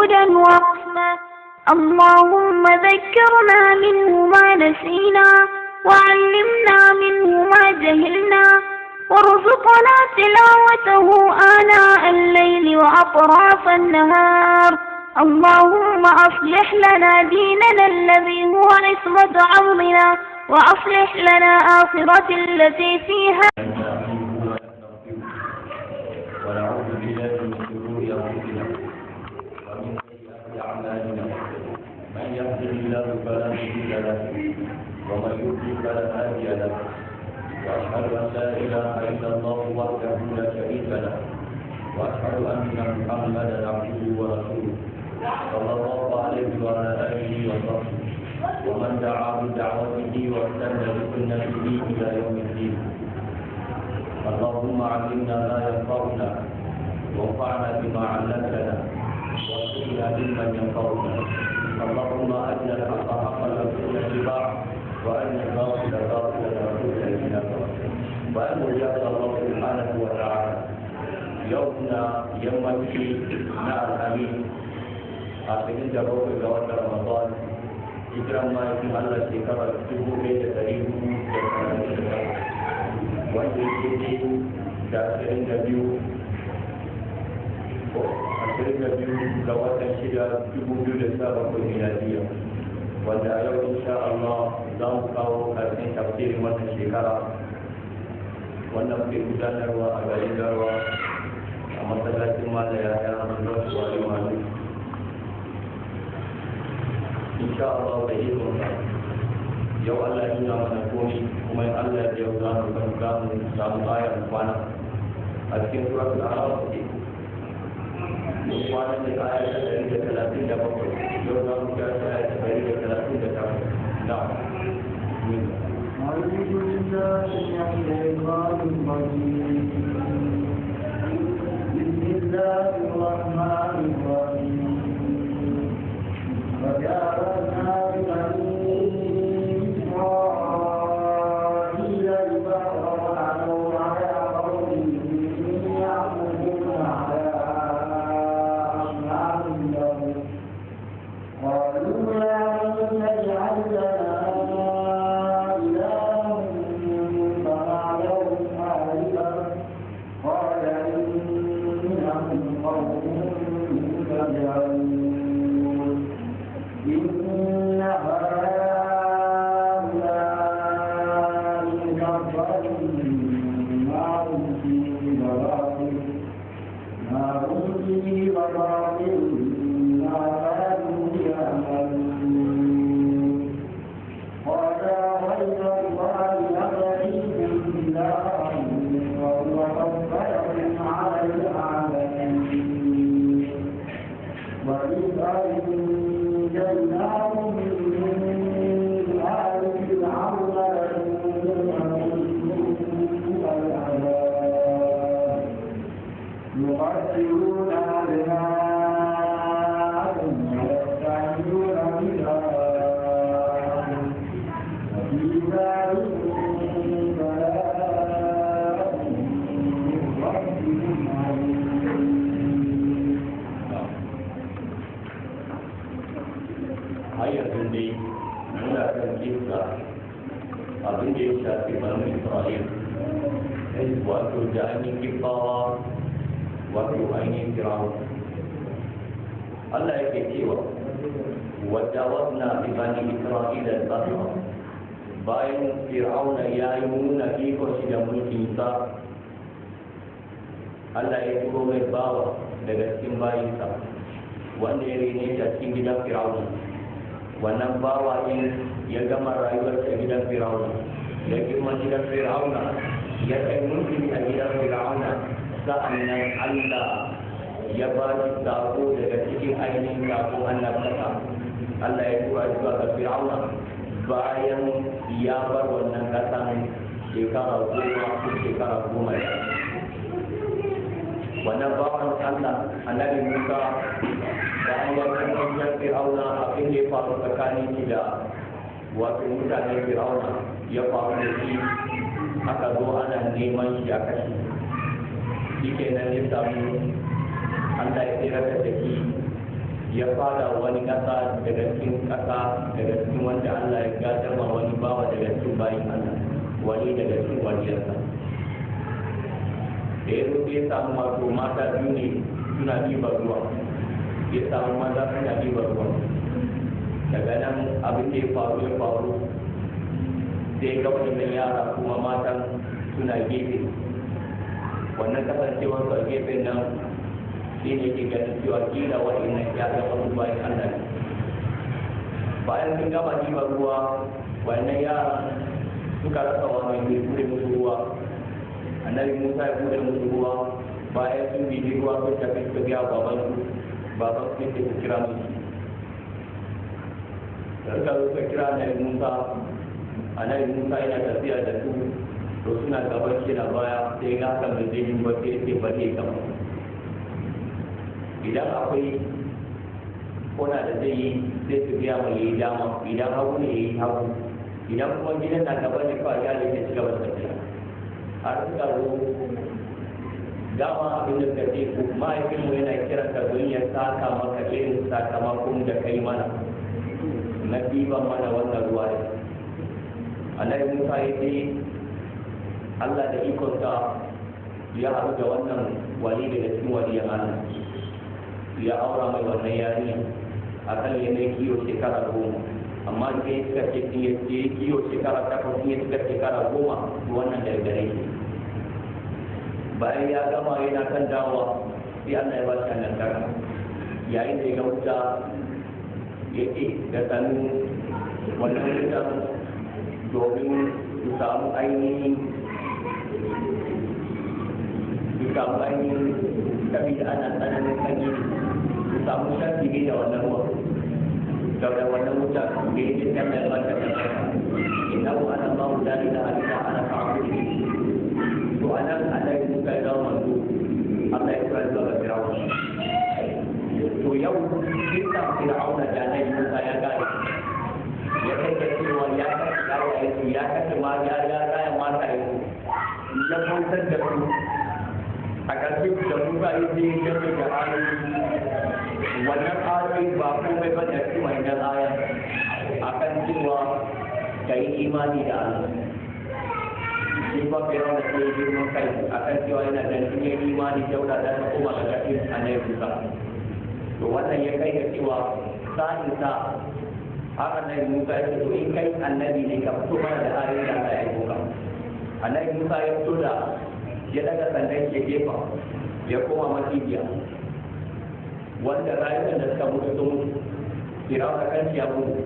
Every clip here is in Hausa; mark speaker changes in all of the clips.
Speaker 1: هدى ورحمة. اللهم ذكرنا منه ما نسينا وعلمنا منه ما جهلنا وارزقنا تلاوته آناء الليل وأطراف النهار. اللهم أصلح لنا ديننا الذي هو عصمة أمرنا وأصلح لنا آخرة التي فيها.
Speaker 2: ونعوذ بالله من شرور أنفسنا ومن سيئات أعمالنا. من يهده الله فلا مضل له ومن يضلل فلا هادي له. وأشهد أن لا إله إلا الله وحده لا شريك له وأشهد أن محمدا عبده ورسوله صلى الله عليه وعلى آله وصحبه ومن دعا بدعوته واستنى بسنته إلى يوم الدين. اللهم علمنا ما ينفعنا وانفعنا بما علمتنا وارزقنا علما ينفعنا. اللهم أرنا الحق حقا وارزقنا اتباعه وأرنا الباطل باطلا وارزقنا اجتنابه. وأن يرضى الله سبحانه وتعالى يومنا يمشي مع الأمين akhirnya jauh ke gawat Ramadan. Hijrah makin Allah sekarang tubuh beda dari wajib ini dan akhirnya gawat yang sudah tubuh sudah sabar bermiladiah. Wanda ayat insyaAllah dalam kau kasih tafsir mana sekarang. Wanda berikutan darwa agak darwa masalah cuma ya yang berdoa InsyaAllah ta'ala yau Allah nuna mana komi kuma in Allah ya yau za mu samu ayar kwana a cikin suratul A'raf kwana ne ayar ta 137 yau za mu ga ayar ta 138 na'am أعوذ بالله من الشيطان الرجيم بسم الله الرحمن الرحيم وجاوزنا ببني إسرائيل البحر وعلوا على قوم يعبدون على أصنام لهم قالوا يا موسى اجعل لنا إلها كما لهم آلهة قال إنهم قوم يجهلون إن هؤلاء كفروا ما هم فيه بباطل ما كانوا يعملون قال غير الله أبغيكم إلها وهو فضلكم على العالمين وإذ أنجيناهم من آل فرعون يقتلون أبناءهم ويستحيون نساءهم وفي ذلك بلاء من ربهم عليم. Ayat ini menggunakan kisah abin da ya shafi Bani Isra'il. Wato da ainihin kifawa wato ainihin Fir'aun. Allah yake cewa wajawazna bi Bani Isra'il al-Bahra. Bayan Fir'aun ya yi nuna iko shi da mulkin sa, Allah ya turo mai bawa daga cikin bayinsa wanda ya rene ta cikin gidan Fir'aun. Wannan bawa in ya gama rayuwar ta gidan Fir'auna, ya girma gidan Fir'auna, ya kai mulki a gidan Fir'auna, sa'annan Allah ya ba shi sako daga cikin ainihin sako annabtaka. Allah ya tura zuwa ga Fir'auna bayan ya bar wannan kasan shekara 10 ya. Wannan bawan Allah annabi Musa da ayyukan wajen Fir'auna abin da ya faru tsakanin shi da wato mutanen Fir'auna ya faru da shi, aka zo ana neman shi a kashi. Shi ke nan ya samu Allah ya tsira da shi ya fada wani ƙasa daga cikin wanda Allah ya gadar ma wani bawa daga cikin bayin Allah, wani daga cikin waliyarsa. Da ya zo ya samu wato mata biyu ne suna ɗiban ruwa, ya samu maza suna ɗiban ruwa. Daga nan abin da ya faru sai ga waɗannan yara kuma matan suna gefe. Wannan kasancewar su a gefen nan shi ne ke ganin cewa kila waɗannan ya ga wasu bayan Allah ne. Bayan sun gama ɗiban ruwa, wannan yara suka rasa wani mai bude musu ruwa. Annabi Musa ya bude musu ruwa, bayan sun bibi ruwa sun tafi su biya baban su ne su kira musu. Sarka zo ka kira Annabi Musa yana tafiya da su, to suna gaban shi na baya sai ga haka mai zai yi ba sai ce ba zai gaba. Idan akwai kona da zai yi sai su biya mai yi dama, idan hagu ne ya yi hagu, idan kuma gidan na gaba ne kawai ya da ci gaba da tafiya. Har suka zo dama abin da kace ku mahaifinmu yana kiran ka don ya saka maka irin sakamakon da kai mana na ɗiban mana wannan ruwa ne. Annabi Musa ya ce Allah da ikonsa ya haɗu da wannan wali daga cikin waliyan Allah, ya aura mai wannan yarinya a kan yanayin kiyo shekara 10, amma da ya suka ce sun yi kiyo shekara 8 sun yi suka shekara 10 wannan da gare shi. Bayan ya gama yana kan dawowa sai Allah ya ba shi annabtaka, yayin da ya ga wuta ya ce da sanu wannan wutan domin su samu ainihin tafi da ana tsananin sanyi su samu shan jige da wannan ruwa da wannan wuta da ya ce kan da ba ta da ina ku ana ba mu dani da halika ana fa'amu to anan Allah ya muka da manzo Allah ya kira da Fir'aun. To yau dukkan Fir'aun da nan Musa ya gane ya kai da cewa ya kashe ya kashe ma ya raya mata ya kwantar da su a ƙarfi da Musa ya je ya ce da ayoyi wannan ayoyi ba komai ba da su mai nan aya akan cewa ka yi imani da Allah. Shi ba Fir'aun da ke girman kai akan cewa yana da niyyar imani dauda da ta koma daga cikin annabi Musa. To wannan ya kai da cewa sa'in sa haka nan Musa ya ce to in kai annabi ne ka fito mana da ayoyi da Allah ya yi ka. Annabi Musa ya fito da ya daga sandan ya gefa ya koma masibiya wanda rayuwar da suka mutu sun mutu. Fir'aun da kanshi ya mutu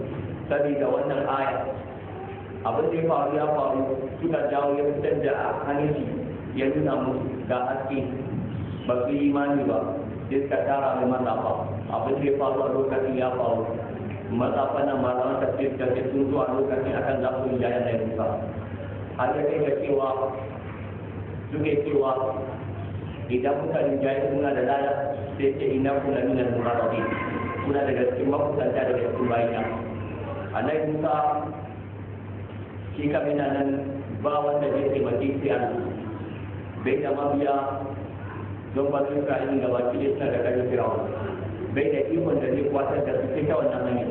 Speaker 2: saboda wannan aya. Abin da ya faru suka jawo ya fitar da hannun ya nuna musu ga haske ba su yi imani ba, sai suka tara mai matsafa. Abin da ya faru a lokacin ya faru, matsafa na malaman tafsir da ke sun zuwa lokacin akan za su yi jayen da Musa. Har ya kai da cewa suke cewa idan kuka rinjaye kuna da lada sai ce ina kuna nuna murarabi, kuna daga cikin makusanta daga cikin bayina. Annabi Musa shi kam yana nan ba wanda zai taimake sai Allah, bai da mabiya don ba su Isra'ilin gaba ki suna da ƙarfin Fir'aun, bai da ikon da zai kwatar da su sai ta wannan hanyar.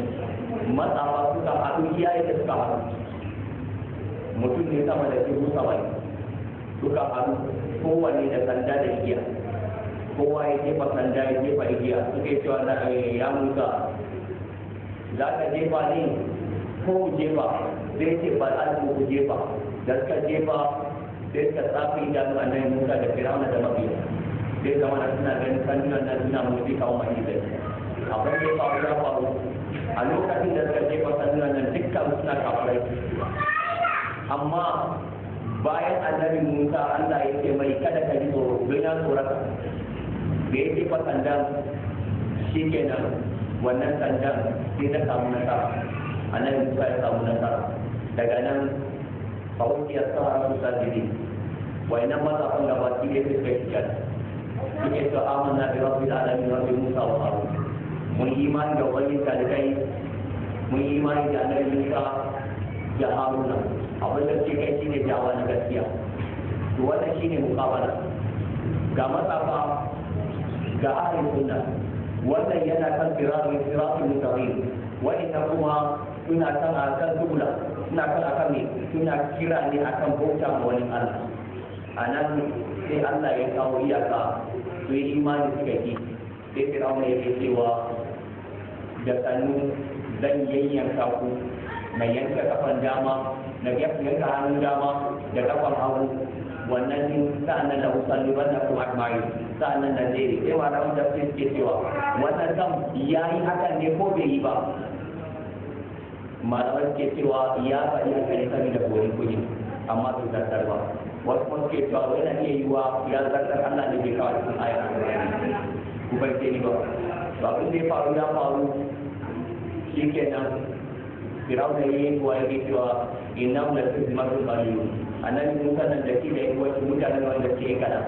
Speaker 2: Matsafa suka haɗu iyaye da suka haɗu, mutum ne sama da 70,000 suka haɗu kowane da sanda da igiya, kowa ya jefa sanda ya jefa igiya. Suke cewa na ya Musa za ka jefa ne ko ku jefa? Sai ce ba za ku jefa. Da suka jefa sai suka tsafi idanu annabi Musa da Fir'auna da mabiya, sai zama na suna ganin sandunan nan suna motsi kawo mai zai. Abin da ya faru a lokacin da suka jefa sandunan nan dukkan suna kafarai. Amma bayan annabi Musa Allah ya ce mai kada ka ji tsoro don ya tsorata, da ya jefa sandan shi kenan wannan sandan sai ta samu nasara, annabi Musa ya samu nasara. Daga nan fawukiyar sahara su sajiri wainan mazafin gabaki da ya fi kai shigar suke so amanna bi rabbil alamin rabbi Musa wa Harun. Mun imani da wani talibai, mun imani da annabi Musa da Haruna. Abin da ke kai shine jawa na gaskiya. To wannan shine muqabala. Ga matsafa ga ahlul sunna wannan yana kan siratul mustaqim wa'inda kuma suna kan akan subula suna kan akan ne suna kira ne akan bauta ma wani Allah anan sai Allah ya kawo iyaka su yi imani suka ki sai Fir'auna ya ce cewa da sanu zan yayyanka ku na yanka kafan dama na yanka hannun dama da kafan hagu wannan din sa'annan da musalliban da kuma ajmai sa'annan da zai sai wa da wanda suke cewa wannan kam yayi hakan ne ko bai yi ba malamai suke cewa ya faɗi a kan sami da borin kuɗi amma bai zartar ba wasu kuma suke cewa yana iya yiwa ya zartar Allah ne bai kawo cikin aya ku bai ce ni ba abin da ya faru shi kenan Firauna ya yi kuwa yake cewa inna la tuzmatu qalil annabi Musa nan da shi da yi wasu mutanen wanda ke kada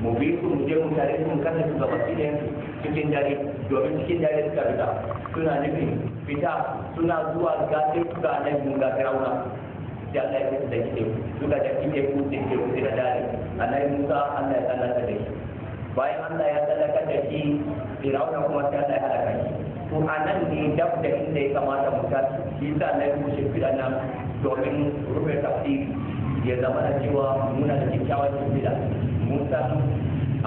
Speaker 2: mu bi su mu je mu tare su mu kada su gaba cikin dare domin cikin dare suka fita suna nufin fita suna zuwa ga sai suka annabi Musa Firauna da Allah ya fita da shi suka da kike ku da ke ku da dare annabi Musa Allah ya tsallaka da shi bayan Allah ya tsallaka da shi Firauna kuma sai Allah ya halaka shi to a nan ne dab da inda ya kamata mu tashi shi sa na yi mushe fida nan domin rufe tafsiri ya zama da cewa muna da kyakkyawar fida mun san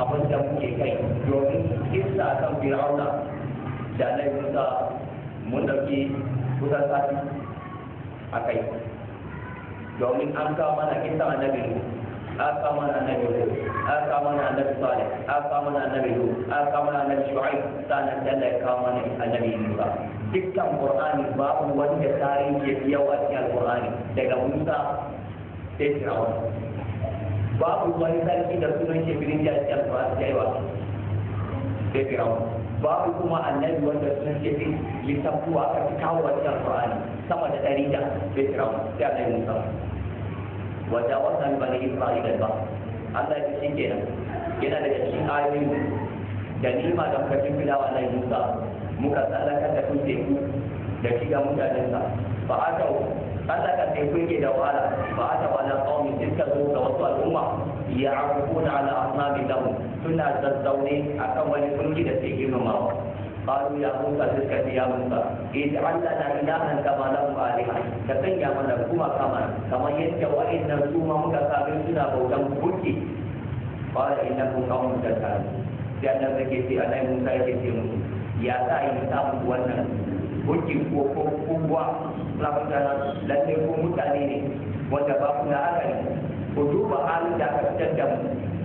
Speaker 2: abin da muke kai domin kisa kan Fir'auna da na yi musa mun dauki kusan sati a kai domin an kawo mana kisa annabi aka mana annabi Hud aka mana annabi Salih aka mana annabi Lut aka mana annabi Shu'aib sanan da Allah ya kawo mana annabi Musa dukkan Qur'ani babu wanda tarihi ya yawa cikin Qur'ani daga Musa sai Fir'aun babu wani sarki da sunan shi birin da cikin Qur'ani da yawa sai Fir'aun babu kuma annabi wanda sunan shi littafi aka kawo cikin Qur'ani sama da 100 da sai Fir'aun sai annabi Musa وجاوزنا بني إسرائيل البحر Allah ya ce kenan yana daga cikin ayoyi da nima da muka kimfila wa Allah Musa muka tsallaka da kun teku da shiga mutanensa ba aka tsallaka teku yake da wahala ba aka wala qaumin suka zo ga wasu al'umma ya akufuna ala asnabi lahum suna zazzaune akan wani kungi da ke girmamawa قالوا يا موسى تلك يا موسى اجعل لنا إلها كما لهم آلهة كسن يا من كما كما ينجوا إن السوما متكابر سنا بوتم بوتي قال إنكم قوم تجهلون لأن ذلك أنا موسى يكتب يا سائل سام وانا بوتي كوكوا لابد lalle ko mutane ne wanda ba ku na akali ku duba halin da aka fitar da mu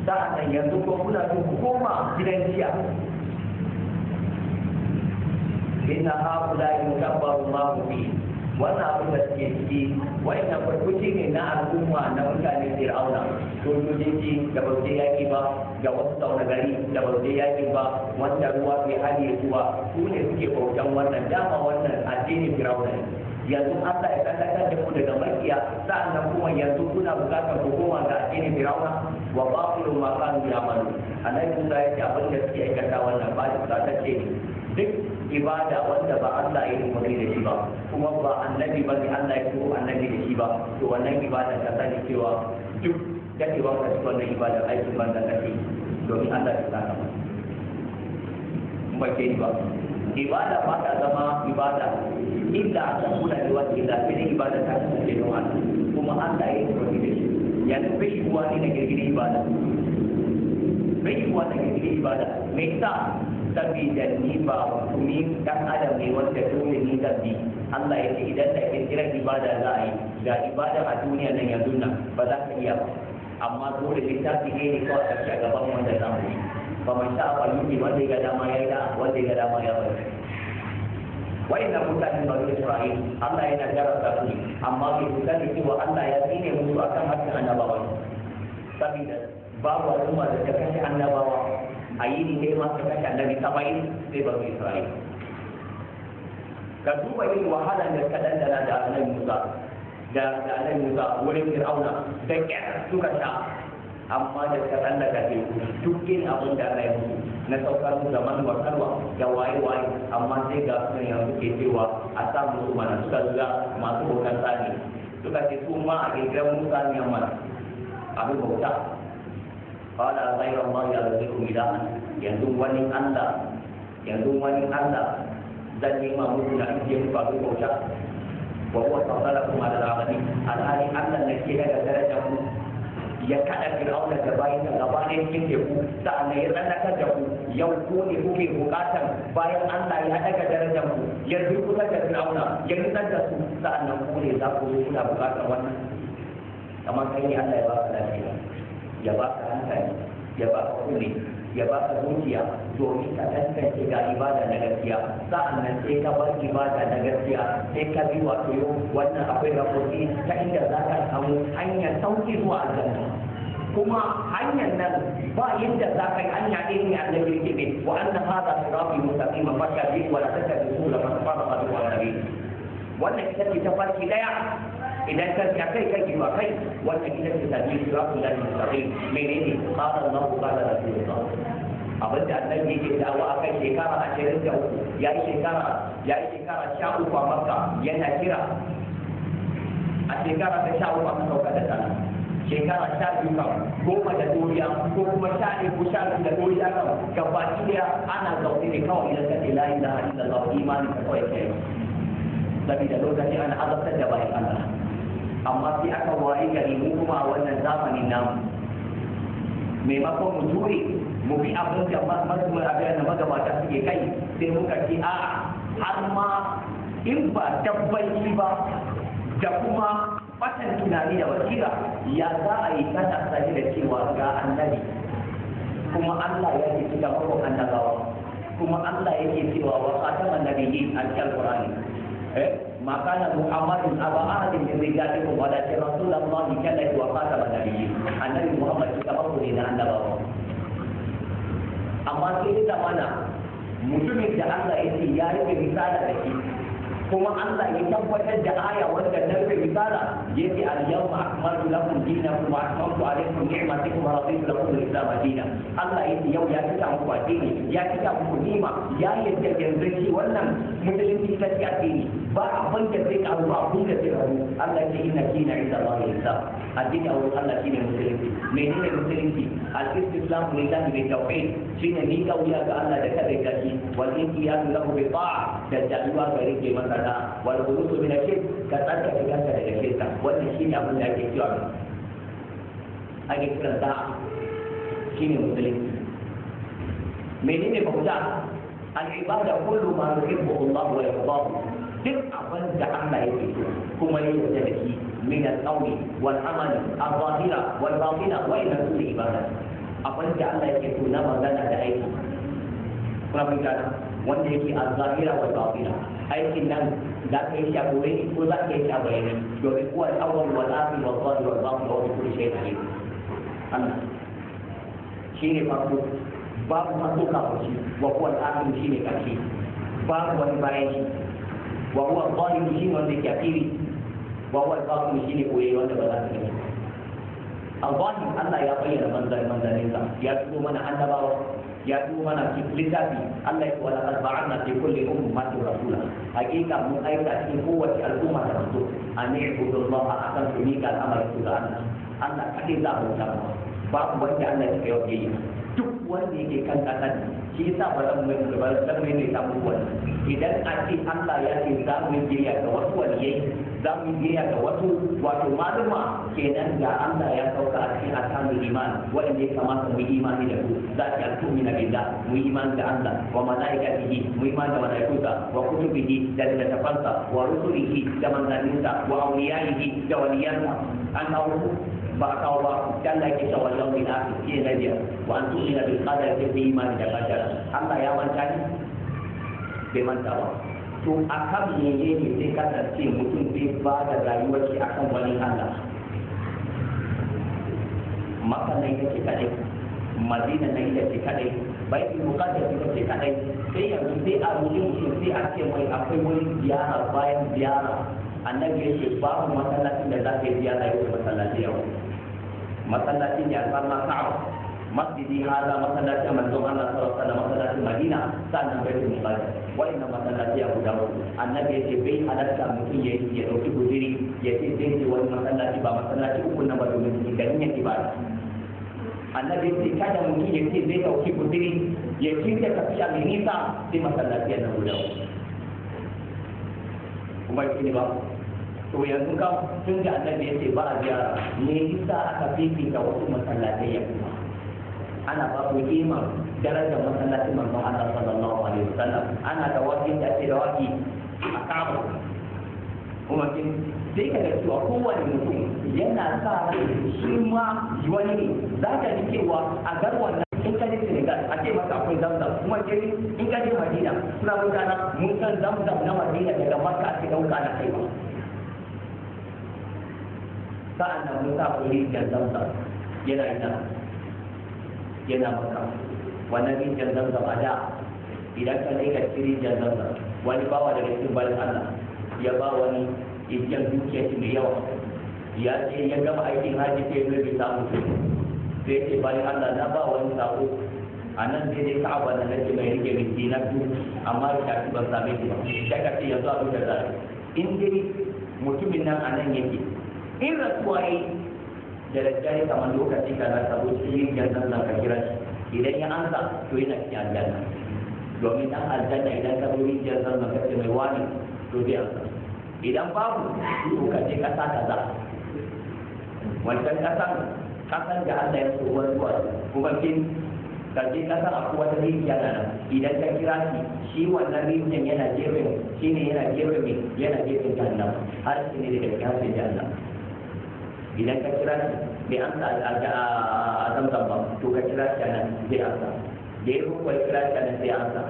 Speaker 2: sa'an yanzu ko kuna so ku koma gidan jiya inna haula yukabbaru Allahu fi wannan abin da suke ciki wannan farkuci ne na al'umma na mutane Fir'auna sojoji da ba su yaki ba ga wasu tauna gari da ba su yaki ba wanda ruwa bai hadiye su ba su ne suke bautan wannan dama wannan addinin Fir'auna yanzu Allah ya tsallakar da ku daga makiya sa'annan kuma yanzu kuna bukatar ku koma ga addinin Fir'auna wa baqilu ma kanu ya'malu annabi Musa ya ce abin da suke aikata wannan ba da tsatacce ne duk ibada wanda ba Allah ya yi umarni da shi ba kuma ba annabi ba ne Allah ya turo annabi da shi ba to wannan ibada ta sani cewa duk dadewa ka ci wannan ibada aikin banza kake domin Allah ya saka ba ba ke ba ibada ba ta zama ibada illa ta kula da wata illa sai ibada ta kasance don Allah kuma Allah ya yi umarni da shi yanzu bai yi wani na girgiri ibada bai yi wani na girgiri ibada me yasa saboda ni ba ni dan adam ne wanda dole ni da bi Allah ya ce idan da kirkirar ibada za a yi ga ibada a duniya nan yanzu nan ba za ka iya ba amma dole littafi ne kawai a cikin gaban wanda za mu yi ba mai sa ba yi wanda ya ga dama ya yi da wanda ya ga dama ya bari wa'innan mutane ba su Isra'il Allah yana jarabta su amma bai kusa da cewa Allah ya tsine musu akan hakkin annabawa saboda babu al'umma da ta kashe annabawa a yi ne ma ta kashe annabi 70 sai ba su Isra'il ka duba yin wahalar da ka dandana da annabi Musa da annabi Musa wurin Fir'auna da kyar suka sha amma da ka tsallaka teku duk yin abin da Allah ya musu na saukar mu zaman wakarwa da waye amma sai ga su yanzu ke cewa a samu su mana suka zuga masu bautan sani suka ce su ma a gidan Musa ne mana abin bauta qala ghayra Allah ya'budukum ilahan yanzu wani Allah yanzu wani Allah zan nema muku na ije muku abin bauta wa huwa faddalakum ala al-alamin alhali Allah ne ke daga darajar ku ya kada fir'auna da bayan gaba ne cikin teku sa'annan ya tsallaka da ku yau ko ne kuke bukatan bayan Allah ya daga darajar ku ya rubuta da fir'auna ya nutsar da su sa'annan ku ne za ku kuna bukatar wannan kamar kai ne Allah ya ba ka lafiya ya ba ka hankali ya ba ka kuɗi ya ba ka zuciya domin ka tantance ga ibada na gaskiya sa'annan sai ka bar ibada na gaskiya sai ka bi wato yau wannan akwai rahoto ta inda za ka samu hanyar sauki zuwa aljanna kuma hanyar nan ba yadda za ka yi hanya ɗaya ne annabi yake ne wa anna hadha sirati mustaqima fattabi'u wa la tattabi'u la tafarraqa bikum an sabil wannan ita ce ta farki daya idan ka ga kai kai ba kai wannan ita ce ta ji siratu lillahi mustaqim menene qala Allahu qala rasulullah abin da annabi yake dawo akai shekara 23 yayi shekara 13 a Makka yana kira a shekara ta 13 aka sauka da sana shekara 12 kan goma da doriya ko kuma 11 ko 12 da doriya kan gabaki daya ana zaune ne kawai idan ka ce la ilaha illallah imani ka kawai kai saboda lokacin ana azabtar da bayan Allah amma sai aka wayi gari mu kuma wannan zamanin namu maimakon mu jure mu bi abin da magabata suke kai sai muka ce a har ma in ba dabbanci ba da kuma fatan tunani da wasira ya za a yi kana sani da cewa ga annabi kuma Allah ya ce cika makon annabawa kuma Allah yake cewa wa khataman nabiyyin al-Qur'ani ما كان محمد أبا أحد من رجالكم ولكن رسول الله كان وخاتم النبيين النبي محمد كتبه لنا أن نبغى أما كيف mana mutumin da Allah ya ce ya yi risala da shi kuma Allah ya tabbatar da aya wanda na rufe risala ya ce al-yawma akmaltu lakum dinakum wa atmamtu alaykum ni'mati wa raditu lakum al-islam dinan Allah ya ce yau ya cika muku addini ya cika muku ni'ima ya yadda yanzu shi wannan musulunci ta ce addini ba abin da zai karu ba abin da zai karu Allah ya ce inna dina inda Allah ya sa addini a wurin Allah shine musulunci menene musulunci al-islam lillahi bi tawhid shine ni kauya ga Allah da kada gashi wal inqiyadu lahu bi ta'a da jalwa ga rike masa da wal khulusu min ashirk ka tsaka kanka daga shirka wannan shine abin da ake cewa ake kira da shine musulunci menene bauta al-ibada kullu ma yuhibbu Allah wa yardahu duk abin da Allah yake so kuma ya yarda da shi min al-qawli wal amali al-zahira wal batina wa ila kulli ibada abin da Allah yake so na magana da aiki kuma mun gana wanda yake al-zahira wal batina aikin nan za ka yi shi a gobe ko za ka yi shi a bayani domin kuwa al-awwal wal akhir wal zahir wal batin wa kulli shay'in alim Allah shine farko babu farko kafin shi wa kuwa al-akhir shine karshe babu wani bayan shi وهو الظالم شيء وانت كثير وهو الظالم شيء قوي وانت بلا كثير الظالم الله يبين منزل يتلو من النبوة يتلو من الكتاب الله يقول لقد بعثنا في كل أمة رسولا حقيقة من أيضا في قوة الأمة الرسول أن يعبدوا الله أحسن تنيك الأمر سبحانه الله كثير لا مجمع باب وانت الله يبين duk wanda yake kan kasan shi yasa ba zan mai abubuwan idan a ce Allah ya ce za mu yi ga wasu waliyai za mu yi ga wasu wato maluma kenan ga Allah ya sauka a cikin akamul iman wanda ya kamata mu yi imani da su za ki altumina billah mu yi imani da Allah wa malaikatihi mu yi imani da malaikuta wa kutubihi da littattafansa wa rusulihi da manzanninsa wa awliyaihi da waliyansa an kawo ba a kawo ba Allah ke cewa yau min akhir ke na biyar wa an tu'mina bil qadar ke bi imani da qadar Allah ya manta ni bai manta ba to akan ne sai kasance mutum zai ba da rayuwar shi akan wani Allah Makka ne yake kadai Madina ne yake kadai Baitul Muqaddas yake kadai sai yanzu sai a mutum sai a ce mai akwai wani ziyara bayan ziyara annabi ya ce babu masallacin da za ka yi ziyara yau masallaci yau masallacin ya alfarma ka'aba masjidi hada masallaci manzon Allah sallallahu alaihi wasallam masallacin Madina sannan baitul muqaddas wannan masallaci ya guda uku annabi ya ce bai halatta mutum ya dauki gudiri ya ce zai je wani masallaci ba masallaci uku na ba domin ganin ya ibada annabi sai kada mutum ya ce zai dauki kudiri ya cinta tafiya mai nisa sai masallaciyar nan guda kuma shi ne ba to yanzu kam tun da annabi ya ce ba a ziyara ne isa aka fifita wasu masallatai ya kuma ana ba ku kima darajar masallacin manzon Allah sallallahu alaihi wasallam ana da waki da ce da waki a kawo kuma kin sai ka ga cewa kowane mutum yana sa rai shi ma wani ne za ka ji cewa a garwan nan in ka je Senegal a ce maka akwai zamzam kuma ke in ka je Madina suna mutana mun san zamzam na Madina daga Makka ake dauka na kai ba sa'an nan mun sa kuri da zamzam yana Makka wannan rijiyar zamzam a da idan ka ne ka ci rijiyar zamzam wani bawa daga cikin bayan Allah ya ba wani ijiyar dukiya mai yawa ya ce ya gama aikin haji sai zai bi samu sai ce bayan Allah na ba wani sako a nan sai dai ka'aba da nake mai rike miki na biyu amma da shi ban same shi ba daga ce yanzu abin da zai in dai mutumin nan a nan yake in rasuwa yi da daddare kamar lokaci ka na sabo cikin yin nan ka kira shi idan ya ansa to yana cikin aljanna domin dan aljanna idan ka zo rijiyar zanzan ka ce mai wani to zai ansa idan babu to ka je kasa kaza wancan kasan da Allah ya so wani zuwa kuma kin ka je kasan akwai wata rijiya na nan idan ka kira shi wannan rijiyar yana gefen shi ne yana gefen mai yana gefen jahannam har shi ne daga gefen jahannam idan ka kira shi bai ansa a zamzam ba to ka kira shi a nan zai ansa da ya kuwa kira shi a nan zai ansa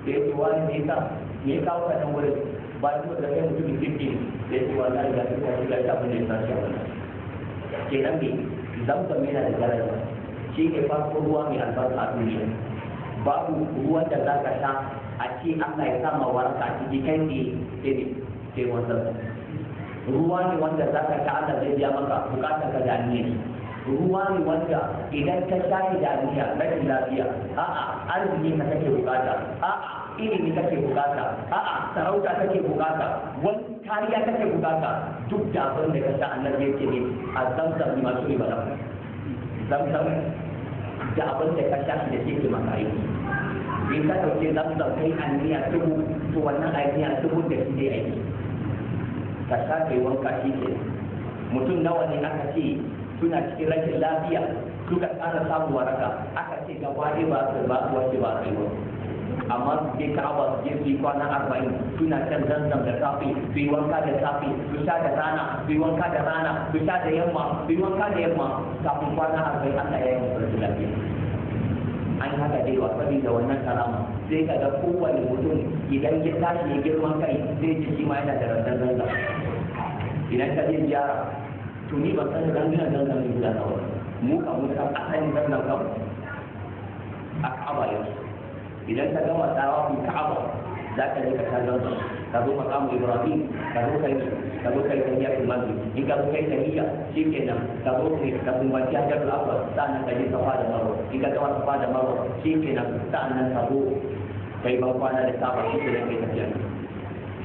Speaker 2: da ya ce wani ne ka me kawo ka nan wurin ba su da kai mutumin kirki da ya ce wani da ya ce wani da ya ne sa shi a wannan kenan me zamzam yana da daraja shi ne farko ruwa mai albarka a duniya babu ruwan da za ka sha a ce Allah ya sama waraka a ciki kai ne sai wannan ruwa ne wanda za ka sha Allah zai biya maka bukatar ka da niyyar ruwa ne wanda idan ka sha shi da niyyar rashin lafiya a'a arziki ka kake bukata a'a ilimi kake bukata a'a sarauta kake bukata wani kariya kake bukata duk da abin da ka sha annabi yake ne a zamzam masu ne bala zamzam da abin da ka sha da ke maka aiki in ka dauke zamzam kai anniya dubu to wannan anniya dubu da shi dai aiki ka sha kai wanka shi ke mutum nawa ne aka ce suna cikin rashin lafiya suka tsara samun waraka aka ce gaba ɗaya ba su wace ba su yi ba amma su je ka'aba su je su yi kwana 40 suna can zanzam da safe su yi wanka da safe su sha da rana su yi wanka da rana su sha da yamma su yi wanka da yamma kafin kwana 40 Allah ya yi musu lafiya an haka dai wa saboda wannan karama sai ka ga kowane mutum idan ya tashi ya girman kai zai ji shi ma yana da randan zanzam idan ka je ziyara to ni ban san randan zanzam ne guda nawa mu kan mu san asalin zanzam kan a Ka'aba yau idan ka gama tsawa ku Ka'aba za ka je ka ta zanzam ka zo makamu Ibrahim ka zo kai tahiyyatul masjid in ka zo kai tahiyya shikenan ka zo ka kumbaci Hajarul Aswad sannan ka je Safa da Marwa in ka gama Safa da Marwa shikenan sannan ka zo kai ban kwana da Kaaba shikenan kai tafiya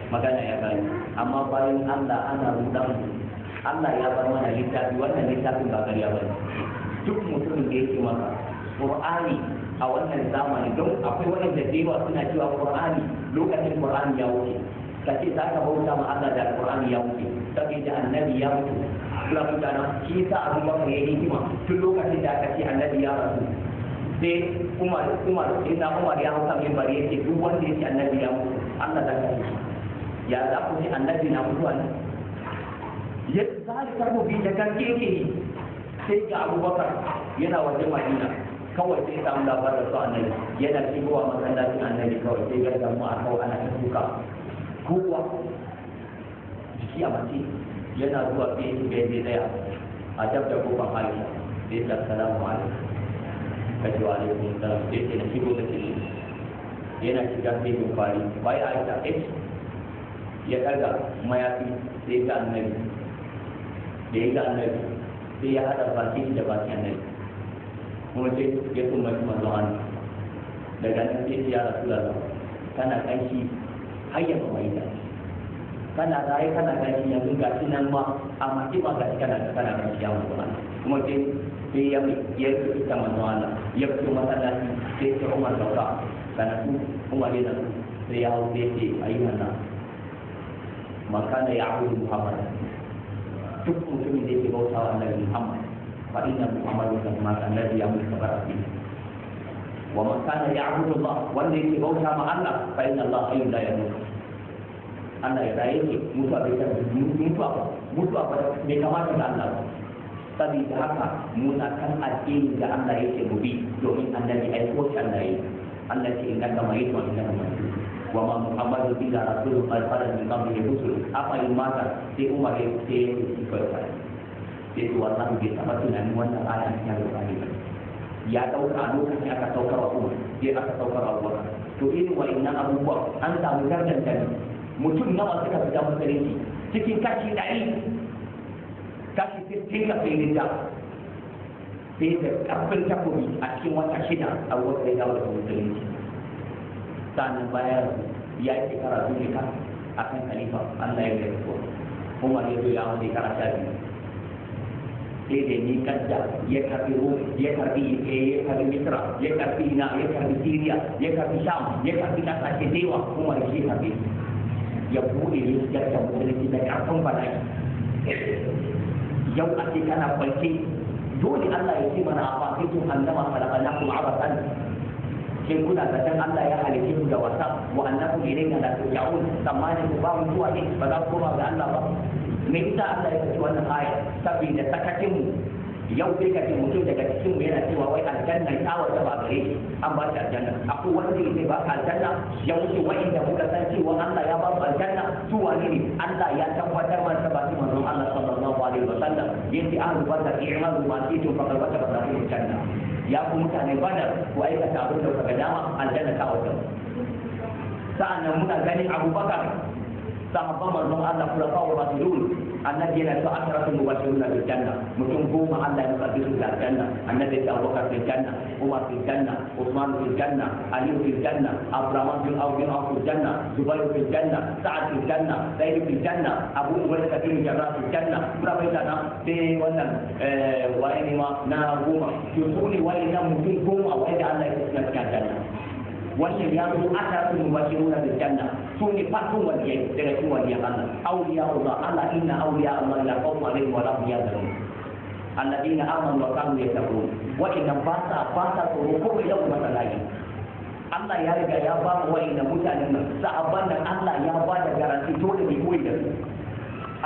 Speaker 2: magana ya gani amma bayan Allah ana rudan Allah ya bar mana littafi wannan littafin ba ƙarya ba duk mutumin da yake maka Qur'ani a wannan zamani don akwai wani da yawa suna cewa Qur'ani lokacin Qur'ani ya wuce kace za ka bauta ma Allah da Qur'ani ya wuce saboda annabi ya mutu kula mutana shi yasa Abu Bakar ya yi hikima tun lokacin da aka ce annabi ya rasu sai Umar ya hau kan minbari yake duk wanda yake annabi ya mutu Allah za ka yi ya za ku ce annabi na mutuwa ne ya zalika mu bi da kan yake sai ga Abu Bakar yana wajen Madina kawai sai samu labarin su annabi yana shigowa masallacin annabi kawai sai ga damu a kawai ana ta duka kowa jiki a mace yana zuwa fiye da zai tsaya a dab da kofar Aisha sai ta salamu alaikum kaji wa alaikum salam sai ce na shigo da shi yana shiga sai bin fari bai Aisha ya karga mayafi sai ga annabi da ya ga annabi sai ya hada baki da baki annabi kuma sai ya kuma shi manzon Allah daga nan sai ya Rasulullah kana kanshi har ya kuma yi kana raye kana kanshi yanzu ga shi nan ma amma ki ba ga kana kanshi ya mutu kuma sai sai ya fita manzo Allah ya fito masallaci sai ta Umar dauka kana su Umar yana sai ya hau sai ce ayyuhan nas man kana ya'budu Muhammad duk mutumin da yake bautawa Annabi Muhammad fa inna Muhammadan ma kana ya'budu kabara wa man kana ya'budu Allah wanda yake bauta ma Allah fa inna Allah hayyun la yamut Allah ya raye ki mutuwa bai tabbata mutuwa ba bai kamata da Allah ba saboda haka muna kan addini da Allah yake mu bi domin annabi ai ko Allah yake Allah ce inna kama yi wa inna kama wa ma Muhammadu illa rasulun qad khalat min qablihi rusul apa in mata sai Umar ya ce sai to wannan bai taba tunanin wannan aya ta Al-Qur'ani ba ya dauka lokacin aka saukar wa Umar sai aka saukar wa Abubakar to irin wa'annan abubuwa an samu garganta mutum nawa suka fita musulunci cikin kashi 100 kashi 60 ka sai rinda sai da karfin takobi a cikin wata 6 Abubakar ya dawo da musulunci sannan bayan ya yi shekara duka a kan khalifa Allah ya gaya ko Umar ya zo ya hau shekara 12 sai da ni kadda ya karbi Misra ya karbi ya karbi Syria ya karbi Sham ya karbi kasashe da yawa Umar ya karbi ya bude ya ga musulunci da karfin bala'i yau a ce kana kwance dole Allah ya ce mana a fakitum annama khalaqnakum abathan shin kuna zaton Allah ya halice ku da wasa wa annakum ilayna la turja'un tsammani ku ba mutuwa ne ba za ku koma ga Allah ba me yasa Allah ya ce wannan aya saboda sakacin mu yau sai ka ce mutum daga cikin mu yana cewa wai aljanna ta wata ba gare shi an ba shi aljanna akwai wanda yake ba ka aljanna ya wuce wa'inda muka san cewa Allah ya ba mu aljanna su wani ne Allah ya tabbatar mana ta ba su manzon Allah sallallahu alaihi wasallam yace ahlu badar i'malu ma titu fa qad wajaba lahum aljanna ya ku mutane badar ku aikata abin da kuka dama aljanna ta wata sa'annan muna ganin Abubakar sahabban manzon Allah kula fa wa rasulun annabi yana so asharatu mubashiruna bil janna mutum goma Allah ya faɗi su da janna annabi ya Abubakar bil janna Umar bil janna Uthman bil janna Ali bil janna Abdurrahman bin Auf bil janna Zubair bil janna Sa'ad bil janna Zaid bil janna Abu Ubaidah bin Jarrah bil janna berapa janna sai wannan wani ma na goma to su ne wani na mutum goma wanda Allah ya tsaya cikin janna wannan ya zo asharatu mubashiruna bil janna su ne fatun waliyai daga cikin waliyan Allah awliya Allah Allah inna awliya Allah la khawfun alaihim wa la hum yahzanun alladheena amanu wa kanu yattaqun wa inna basa tsoro ko yau masalai Allah ya riga ya ba mu wa'ina mutanen nan sahabban nan Allah ya ba da garanti dole ne koyi da su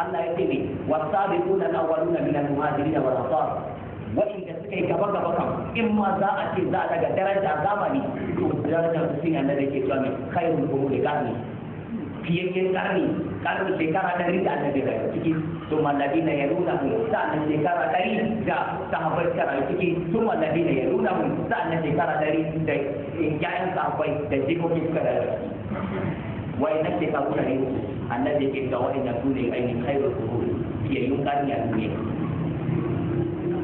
Speaker 2: Allah ya ce ne wasabiquna al-awwaluna min al-muhajirin wal ansar wa'inda suka yi gaba kan in ma za a ce za a daga daraja zamani to darajar su shine annabi ke cewa mai khairul quruni qarni fiyayyen karni shekara 100 da annabi da ciki to malladina yaruna mu sa'an shekara 100 da sahabbai kara ciki to malladina yaruna mu sa'an shekara 100 da yayin sahabbai da jikoki suka da wai nan ke kawo da ne annabi ke cewa wa'inda su ne ainihin khairul quruni fiyayyun karni a duniya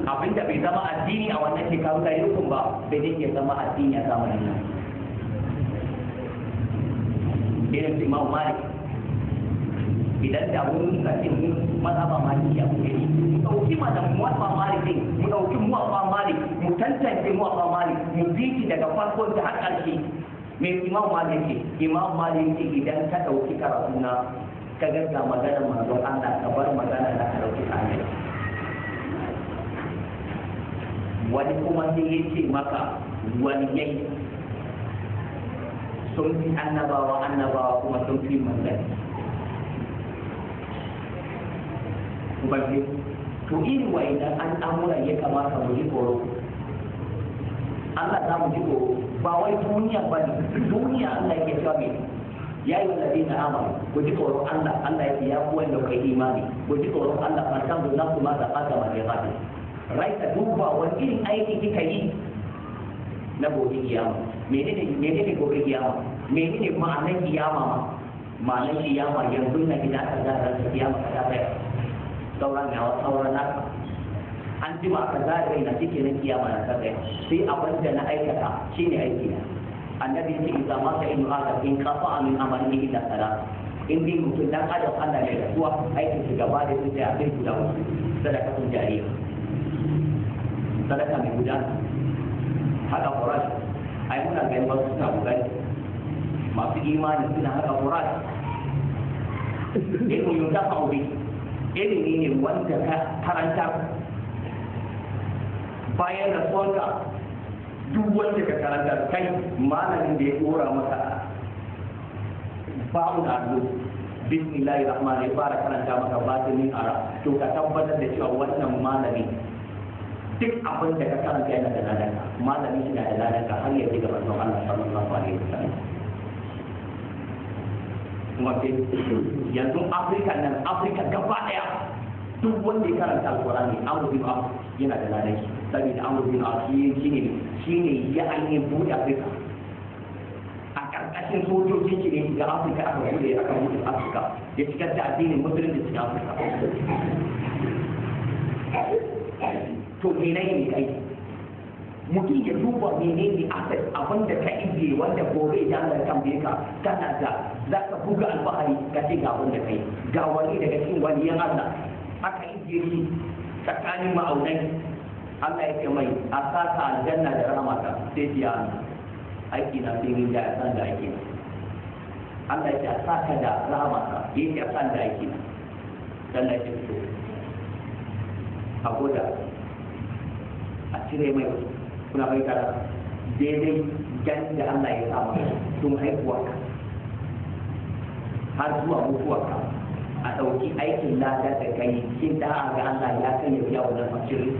Speaker 2: abinda bai zama addini a wannan shekaru da yukun ba bai zai iya zama addini a zamanin nan irin Imam Malik idan da mun kace mun mazhaba Maliki ya kuke mu dauki madan muwaffa Malik mu dauki muwaffa Malik mu tantance muwaffa Malik mu bi daga farkon ta har ƙarshe me Imam Malik idan ka dauki karatu na ka ga maganar manzon Allah ka bar magana da ka dauki amin wani kuma sai ya ce maka waliyai sun fi annabawa kuma sun fi manzanni to irin wa'idan al'amuran ya kamata mu ji tsoro Allah za mu ji tsoro ba wai duniya ba ne duniya Allah yake cewa mai ya yi wallazi na amanu ku ji tsoron Allah ya ce ya kuwa da kai imani ku ji tsoron Allah fa san da ku ma da fata ma da fata rai ka duba wani irin aiki kika yi na gobe kiyama menene gobe kiyama menene ma'anar kiyama ma'anar kiyama yanzu na gida ka zara da kiyama ka tsaya sauran naka an jima ka zara rai na cike na kiyama na tsaya sai abin da na aikata shine aiki na annabi ya ce idza ma ta inu hada in qafa min amalihi illa salat in dai mutum dan adam Allah ne da suwa aikin shi gaba da su sai a kai guda wasu sadaka sun jariya sadaka mai gudana haka furashi ai muna ganin wasu suna bugani masu imani suna haka furashi ilmu yau da fa'ubi ilimi ne wanda ka karanta bayan da sonka duk wanda ka karanta kai malamin da ya dora maka ba'u da allo bismillahir rahmanir rahim fara karanta maka batinin ara to ka tabbatar da cewa wannan malami duk abin da ka karanta yana da ladanka malami shi na da ladanka har ya ji gaban Allah sallallahu alaihi wasallam kuma yanzu Afirka gaba daya duk wanda ya karanta alqur'ani Amr bin Auf yana da ladanki saboda Amr bin Auf shine ya ainihin buɗe Afirka a ƙarƙashin sojojin shi ne ga Afirka aka buɗe aka buɗe Afirka ya shigar da addinin musulunci cikin Afirka to menene kai mutum ya duba menene asset abin da ka ijiye wanda gobe da Allah tambaye ka kana da za ka buga alfahari ka ce ga abin da kai ga wani daga cikin waliyan Allah aka ijiye shi tsakanin ma'aunai Allah ya ce mai a saka aljanna da rahmata sai ya aiki na sai min da ya san da aiki na Allah ya ce a saka da rahmata yake a san da aiki na dan ya ce to a goda a cire mai kuna bai tara daidai gan da Allah ya samu tun haihuwarka har zuwa mutuwarka a ɗauki aikin lada da kai kin da ga Allah ya kai ya biya wannan fasiri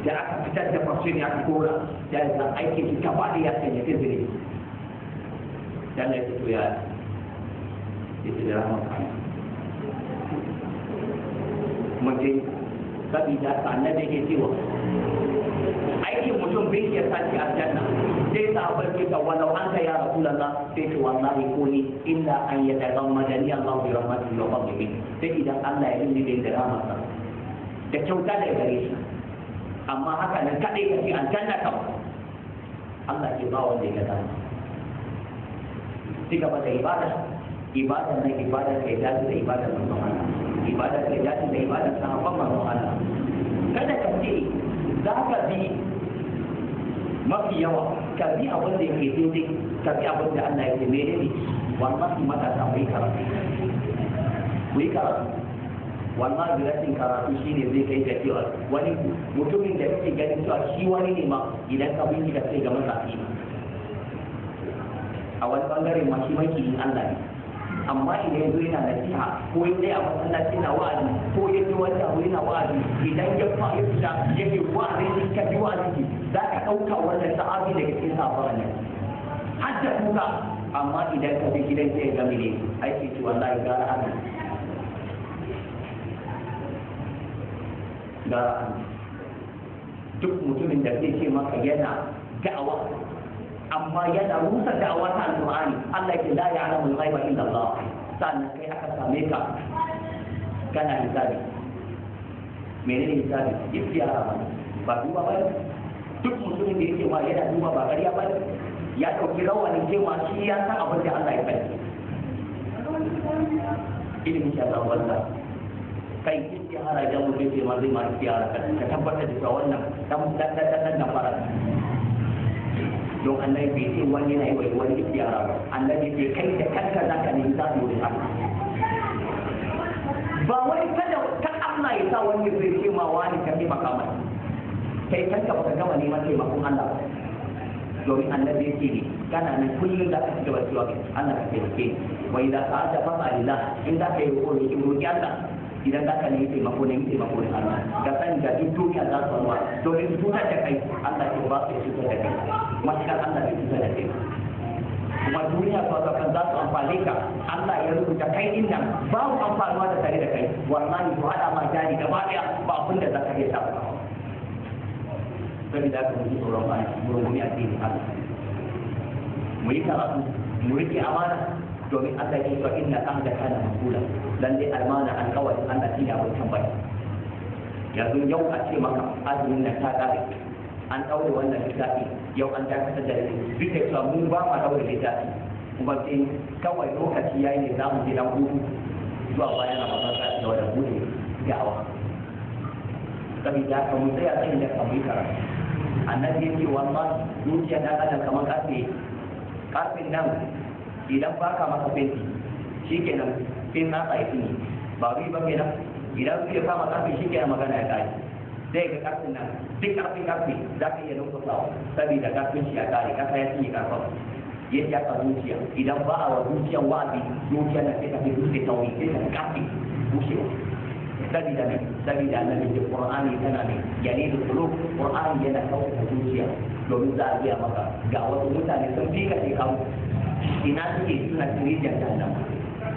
Speaker 2: da aka fitar da fasiri aka kora da ya aikin shi gaba da ya sanya fizire dan ya fito ya ce da rahama mutum sabida ka annabi ke cewa aikin mutum bai iya sace aljanna sai sahabbai ke ta walau an ka ya rasulullah sai ce wallahi kuni illa an yataghammadani Allah bi rahmatihi wa fadlihi sai idan Allah ya yi da rahmatsa da kyauta da gare shi amma haka nan kadai ka ci aljanna ka Allah ke ba wanda ya dama sai gaba da ibada na ibada kai da ibada na Allah ibada kai da ibada sahabban manzon Allah kada ka ce za ka bi mafi yawa ka bi abin da yake daidai ka bi abin da Allah ya ce mene ne wallahi matasa mu yi karatu wallahi rashin karatu shine zai kai ga cewa wani mutumin da kake ganin cewa shi wani ne ma idan ka bi ka sai ga matsafi a wani bangare ma shi maki Allah ne amma idan yanzu yana nasiha ko yin dai a masallaci na wa'azi ko yin yi wani abu yana wa'azi idan ya fita yake wa'azi ne ka bi wa'azi za ka ɗauka wannan sa'abi daga cikin safaran nan har da kuka amma idan ka bi gidan sai ga mene aiki ci wallahi gara haka gara duk mutumin da zai ce maka yana da'awa amma yana rusa da'awa ta alƙur'ani Allah ya ce la ya'lamu al-ghaiba illa Allah sannan kai aka same ka kana hisabi menene hisabi iftiara ba duba ba duk mutumin da yake ma yana duba ba ƙarya ba ya dauki rawanin cewa shi ya san abin da Allah ya faɗi ilimin shi Allah wanda kai istihara da mu ce ma zai ma istihara ka tabbatar da cewa wannan dan na fara don annabi bai ce wani yana yi wa wani istiyara ba annabi bai kai da kanka za ka nemi zaɓi wurin Allah ba wani kada kan Allah ya sa wani zai ce ma wani ka taimaka mai kai kanka baka gama neman taimakon Allah ba domin annabi ya ce ne kana nan kullum za ka ci gaba cewa Allah ka taimake ni wa idan ka ta fasa lillah in za ka yi roƙi Allah idan za ka nemi taimako ne Allah ka sani da duk duniya za su ruwa domin cutar da kai Allah ya ba su cutar da kai matuƙar Allah bai cutar da kai kuma duniya ba ka kan za su amfane ka Allah ya rubuta kai din nan babu amfanuwa da tare da kai wallahi to hada ma jari gaba daya ba abin da za ka iya samu saboda haka mu ji tsoron ba mu rungumi addini Allah mu yi karatu mu rike amana domin Allah ya ce inna ahda kana mas'ula lalle almana alƙawari Allah shi ne abin tambaya yanzu yau a ce maka azumin nan ta kare an daure wannan littafi yau an dakatar da duk da cewa mun ba ma daure littafi kuma sai kawai lokaci yayi ne za mu je dan hutu zuwa bayan Ramadan ta da wannan bude da'awa saboda ka mu tsaya tsayin da kamar karatu. Annabi yake wallahi zuciya dan adam kamar karfin nan idan baka masa fenti shikenan sai na tsaye ne ba ri ba kenan idan sai kama karfin shikenan magana ya kai sai ga karfin nan duk karfi za ka iya numfasawa saboda karfin shi ya kare kasa ya cinye karfafa yadda aka zuciya idan ba a wa zuciyar wa'azi zuciyar na sai ka fi dutse tauri sai ka kafi bushewa sabida ne sabida na da qur'ani tana ne yani da qulub qur'ani yana kawo zuciya domin za a biya maka ga wasu mutane sun fi ka sai kawo ina suke suna tirijin nan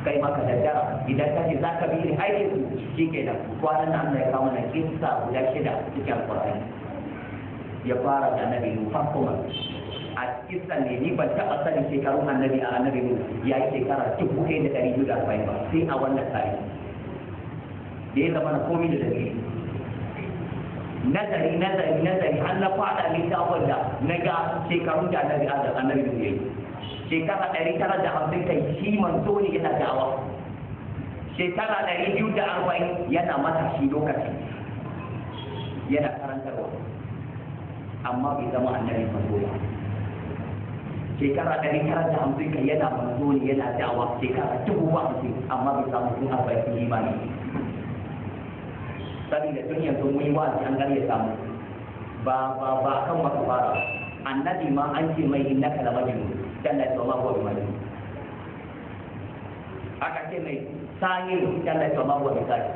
Speaker 2: kai maka da dara idan ka ce za ka bi ne aikin su shi ke nan kwanan nan ya kawo na kissa guda 6 cikin qur'ani ya fara da annabi Nuh a kissa ne ni ban taɓa sanin shekarun annabi a annabi Nuh ya yi shekara 1240 ba sai a wannan tarihi da ya zama na komi da dalili nazari har na fada littafin da na ga shekarun da annabi Adam annabi Nuh yayi shekara 950 kai shi manzo ne yana da'awa shekara 240 yana matashi lokaci yana karantarwa amma bai zama annabi manzo ba shekara 950 kai yana manzo ne yana da'awa shekara 1050 amma bai samu sun 40 imani saboda tun yanzu mun yi wa'azi an gari ya samu ba kan maka fara annabi ma an ce mai innaka la majnun dan la tawma huwa bi majnun aka ce mai sahir dan la tawma huwa bi sahir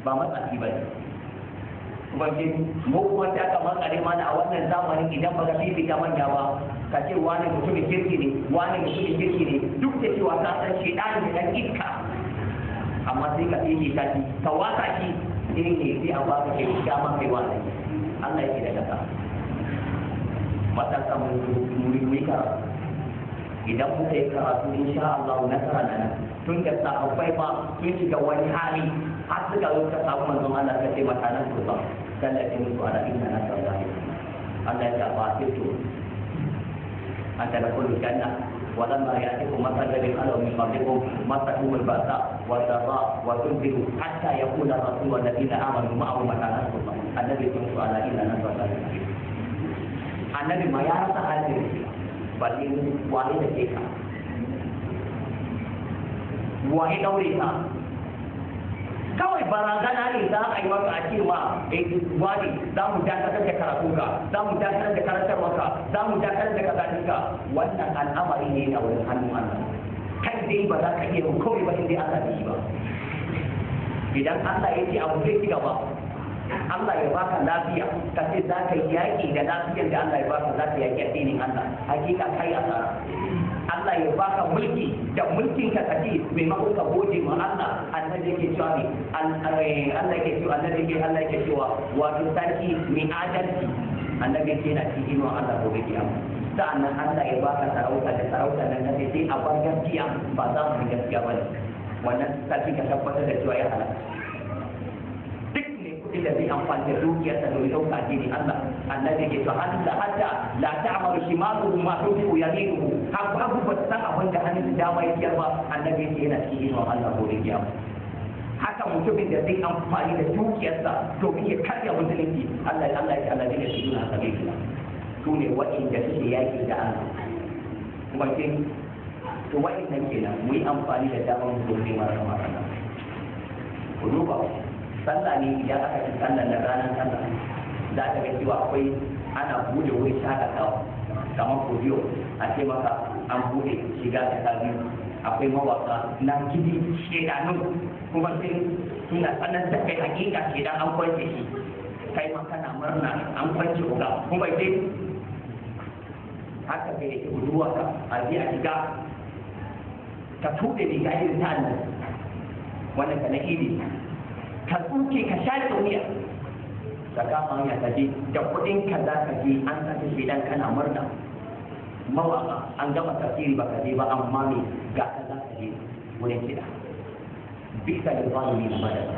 Speaker 2: ba matsafi ba ne ubangiji mu kuma ta kamar kare mana a wannan zamanin idan ba ka fifita manya ba ka ce wani mutumin kirki ne wani mutumin kirki ne duk da cewa ka san shi dan da iska amma sai ka fifita shi ka waka shi irin ne sai a baka ke dama kai wani Allah yake da kasa matasa muri karatu idan muka yi karatu insha Allah nasara na nan tun da sahabbai ma sun shiga wani hali har suka zo ka samu manzon Allah ka ce mata nan kurba sallatin musu ala inna nasara Allah ya ba fito anta da kullu janna ولما يأتكم مثل الذين خلوا من قبلكم مستهم البأساء والضراء وزلزلوا حتى يقول الرسول والذين آمنوا معه متى نصر الله الذي كنت على إلا نصر الله النبي ما يعرف هذه بل والد كيف وهي دوريها kawai barazana ne za a yi maka a ce ma wani za mu dakatar da karatunka za mu dakatar da karantarwarka za mu dakatar da kazaninka wannan al'amari ne na wani hannun Allah kai dai ba za ka iya kawai ba sai Allah da shi ba idan Allah ya ce abu zai ci gaba Allah ya baka lafiya ka ce za ka yi yaƙi da lafiyar da Allah ya baka za ka yaƙi addinin Allah hakika kai asara Allah ya baka mulki da mulkin ka kace maimakon ka gode ma Allah annabi yake cewa ne Allah yake cewa annabi yake Allah yake cewa wato sarki mai adalci annabi yake na cikin wa Allah gobe kiyama sa'annan Allah ya baka sarauta da sarauta nan kace sai a bar gaskiya ba za mu gaskiya ba ne wannan sarki ka tabbatar da cewa ya halaka da zai amfani da dukiyarsa domin ɗauka addinin Allah annabi ke to Allah hatta la ta'malu shimaluhu ma tufu yaminuhu haku ba san abin da hannun dama yake ba annabi ke yana cikin wa Allah gobe kiyama haka mutumin da zai amfani da dukiyarsa domin ya karya musulunci Allah ya Allah ne shi na sabila su ne waɗanda suke yaki da Allah kuma ke to waɗannan kenan mu yi amfani da damar mu domin mara Allah ku duba sallah ne idan aka ci sallah na ranar sallah za ta ga cewa akwai ana bude wuri shakatawa kamar kodiyo a ce maka an bude shiga da ta biyu akwai mawaka na gidi shedanun kuma sai suna sanar da kai hakika shedan an kwance shi kai ma kana murna an kwance uga kuma sai haka kai yake ruwa ka a ji a shiga ka tuɗe riga irin ta Allah wannan ka na idi ka tsuke ka shaƙe wuya ka kama hanya ka je da kuɗin ka za ka je an saka shi dan kana murna mawaka an gama tafsiri ba ka je ba amma me ga ka za ka je wurin kiɗa bisa da zalimi na madara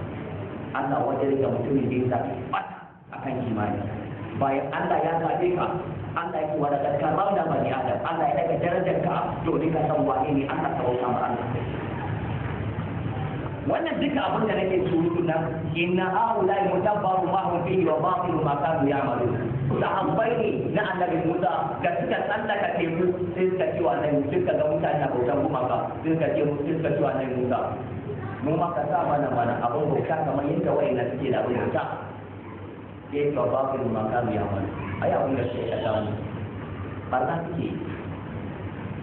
Speaker 2: Allah wajen da mutumin da ya zaɓi ɓata a kan kimani bayan Allah ya zaɓe ka Allah ya kuwa daga karar da bani Adam Allah ya daga darajar ka domin ka san wane ne Allah ta bauta ma Allah
Speaker 3: wannan duka abin da nake surutu nan inna haula mutabbaru ma hum fihi wa batilu ma kanu ya'malun sahabbai ne na annabi Musa da suka tsallaka teku sai suka ce wa annabi suka ga mutane a bautan gumaka sai suka ce wa annabi Musa mu ma ka sa mana abin bauta kamar yadda wayannan suke da abin bauta sai ka batilu ma kanu ya'malun ai abin da suke kasa mu barna suke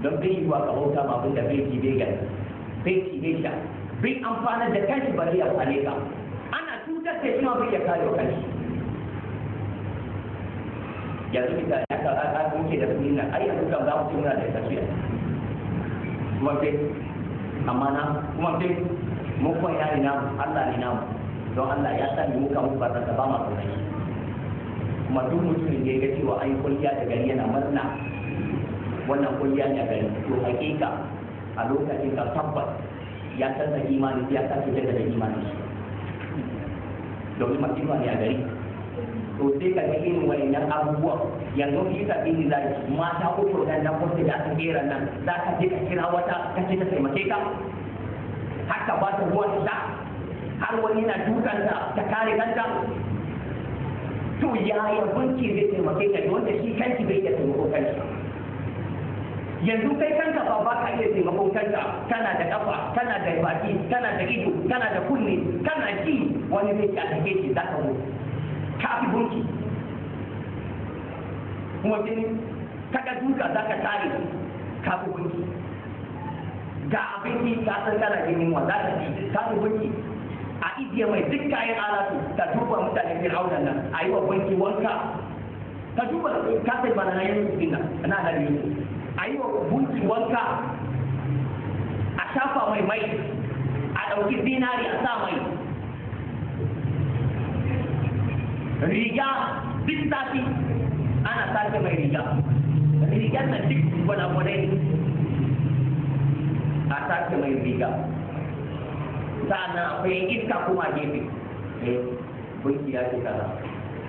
Speaker 3: don bai yi wa ka bauta ma abin da bai ji bai gani bai ci bai sha bai amfana da kanshi bari ya fane ka ana cutar da shi ma bai ya kare kanshi yanzu misali aka muke da su nan ai yanzu kan za mu ci muna da tafiya kuma sai amma na kuma sai mu kuma yari na Allah ne namu don Allah ya sani mu kan mu ba ta ba ma kai kuma duk mutumin da ya ga cewa ai kulliya da gari yana murna wannan kulliya ne gari to hakika a lokacin ka tabbas ya san da imani ya san da imani domin masifa ne a gari to sai ka ga irin wayannan abubuwan yanzu shi ka bi zai mata uku da nan ko da aka kera nan za ka je ka kira wata ka ce ta taimake ka haka ba ta ruwan ta har wani na dukan ta kare kanta to yaya bunki zai taimake ka wanda shi kanki bai iya taimako kanki yanzu kai kanka ba ka iya taimakon kanka kana da kafa kana da baki kana da ido kana da kunne kana ji wani zai ta take shi za ka mutu kafi bunki kuma sai kaga duka za ka tare kafi bunki ga abinci ka san kana jinin wa za ka ci kafi bunki a ijiye mai duk kayan alatu ka duba mutane fir'auna nan a yi wa bunki wanka ka duba ka sai bana na yin dinna na da yin a yi wa bunki wanka a shafa mai a ɗauki zinari a sa mai riga duk sati ana sake mai rigar na duk gwanagwanai a sake mai riga sa'annan akwai iska kuma gefe bunki ya ce kaza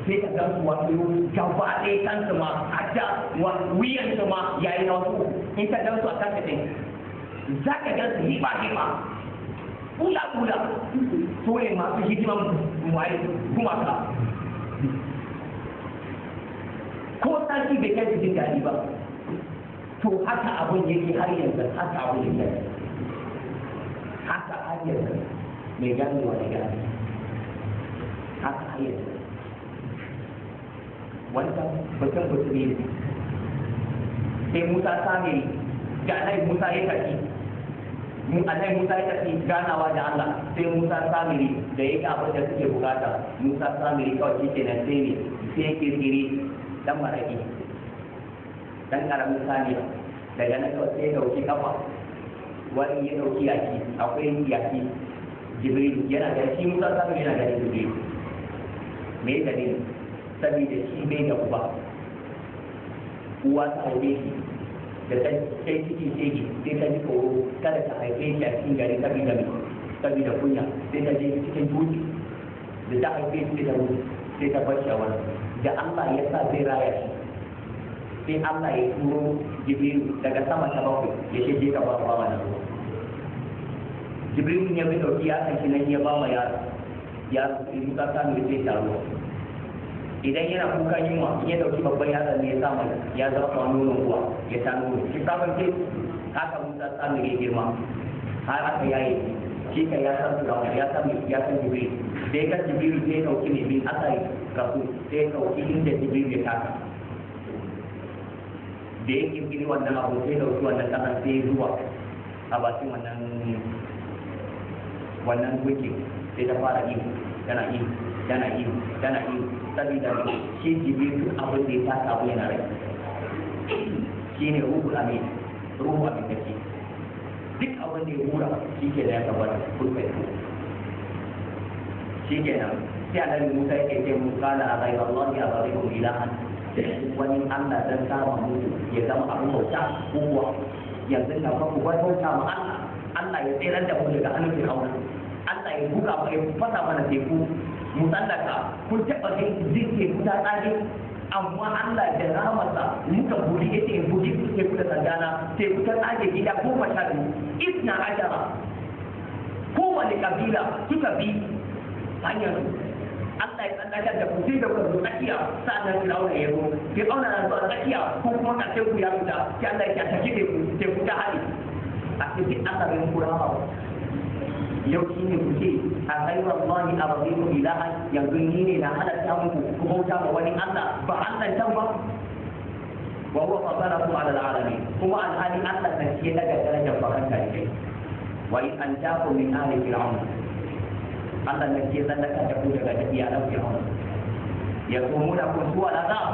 Speaker 3: sai ka ga su wato gaba ɗaya kansu ma hatta wuyan su ma yayi na wasu in ka gan su a kan ɗin za ka gan su hiba kula su ne masu hidiman waye kuma ka ko sati bai kai jin daɗi ba to haka abun yake har yanzu haka abun yake haka har yanzu mai gani wani gani haka har yanzu wanda mutum ne sai Musa same ga nai Musa ya tafi anai Musa ya tafi ganawa da Allah sai Musa samiri da ya abin da suke bukata Musa samiri kawai shi kenan sai ya kirkiri dan maraki dan karamin saniya daga nan kawai sai ya dauki kafa wani ya dauki yaki akwai yaki Jibril yana da shi Musa samiri yana da Jibril me dalilin saboda shi bai da uwa ta haife shi da ta sai ciki shege sai ta ji tsoro kada ta haife shi a cikin gari saboda kunya sai ta je cikin tuki da ta haife shi da wuri sai ta bar shawara da Allah ya sa zai raya shi sai Allah ya turo Jibril daga sama ta bakwai ya ce je ka ba wa wannan ruwa Jibril ya bi dauki ya san shi nan ya ba ma ya Musa sanu ya ce ta ruwa idan yana kuka yunwa ya dauki babban yatsa ne ya samu ya zama nonon uwa ya ta nono shi sabon ce haka Musa samu ya girma har aka yaye shi ka ya san turawa ya san Jibril sai ka Jibril sai ya dauki ne bin asari kafu sai ya dauki inda Jibril ya taka da ya kirkiri wannan abu sai ya dauki wannan kasan sai zuwa a bakin wannan wiki sai ta fara yi tana yi saboda shi Jibril abin da ya taka abu yana rai shi ne ruhu amin da ke duk abin da ya hura shi ke da ya tabbata kurkai shi ke nan sai annabi Musa yake ce mu kana a ghayra Allah ya barikum ilahan wani Allah dan kama mutu ya zama abin bauta kuwa yanzu na fa ku bauta ma Allah ya tsere da mu daga hannun Fir'auna Allah ya buga mu ya fasa mana teku mu tsallaka kun taɓa jin teku ta tsage amma Allah da rahamarsa muka buɗe ya ce buɗe teku da sandana teku ta tsage gida 12 isna ajara ko kowane kabila suka bi hanyar Allah ya tsallakar da ku sai da ku tsakiya sa'annan Fir'auna ya zo Fir'auna na zuwa tsakiya ko kuma karshen ku ya fita sai Allah ya tafi da ku ta hali a cikin asarin kurawa yau shi ne kuke a gairar mani a rabiku ilaha yanzu ni ne na halatta muku ku bauta ma wani Allah ba Allah can ba wa huwa fasarakum ala alamin kuma alhali Allah kan ce daga darajar faranta ne wa in antakum min ahli fir'aun Allah ne ke zallaka da ku daga iyalan fir'aun ya kumuna kun suwa azab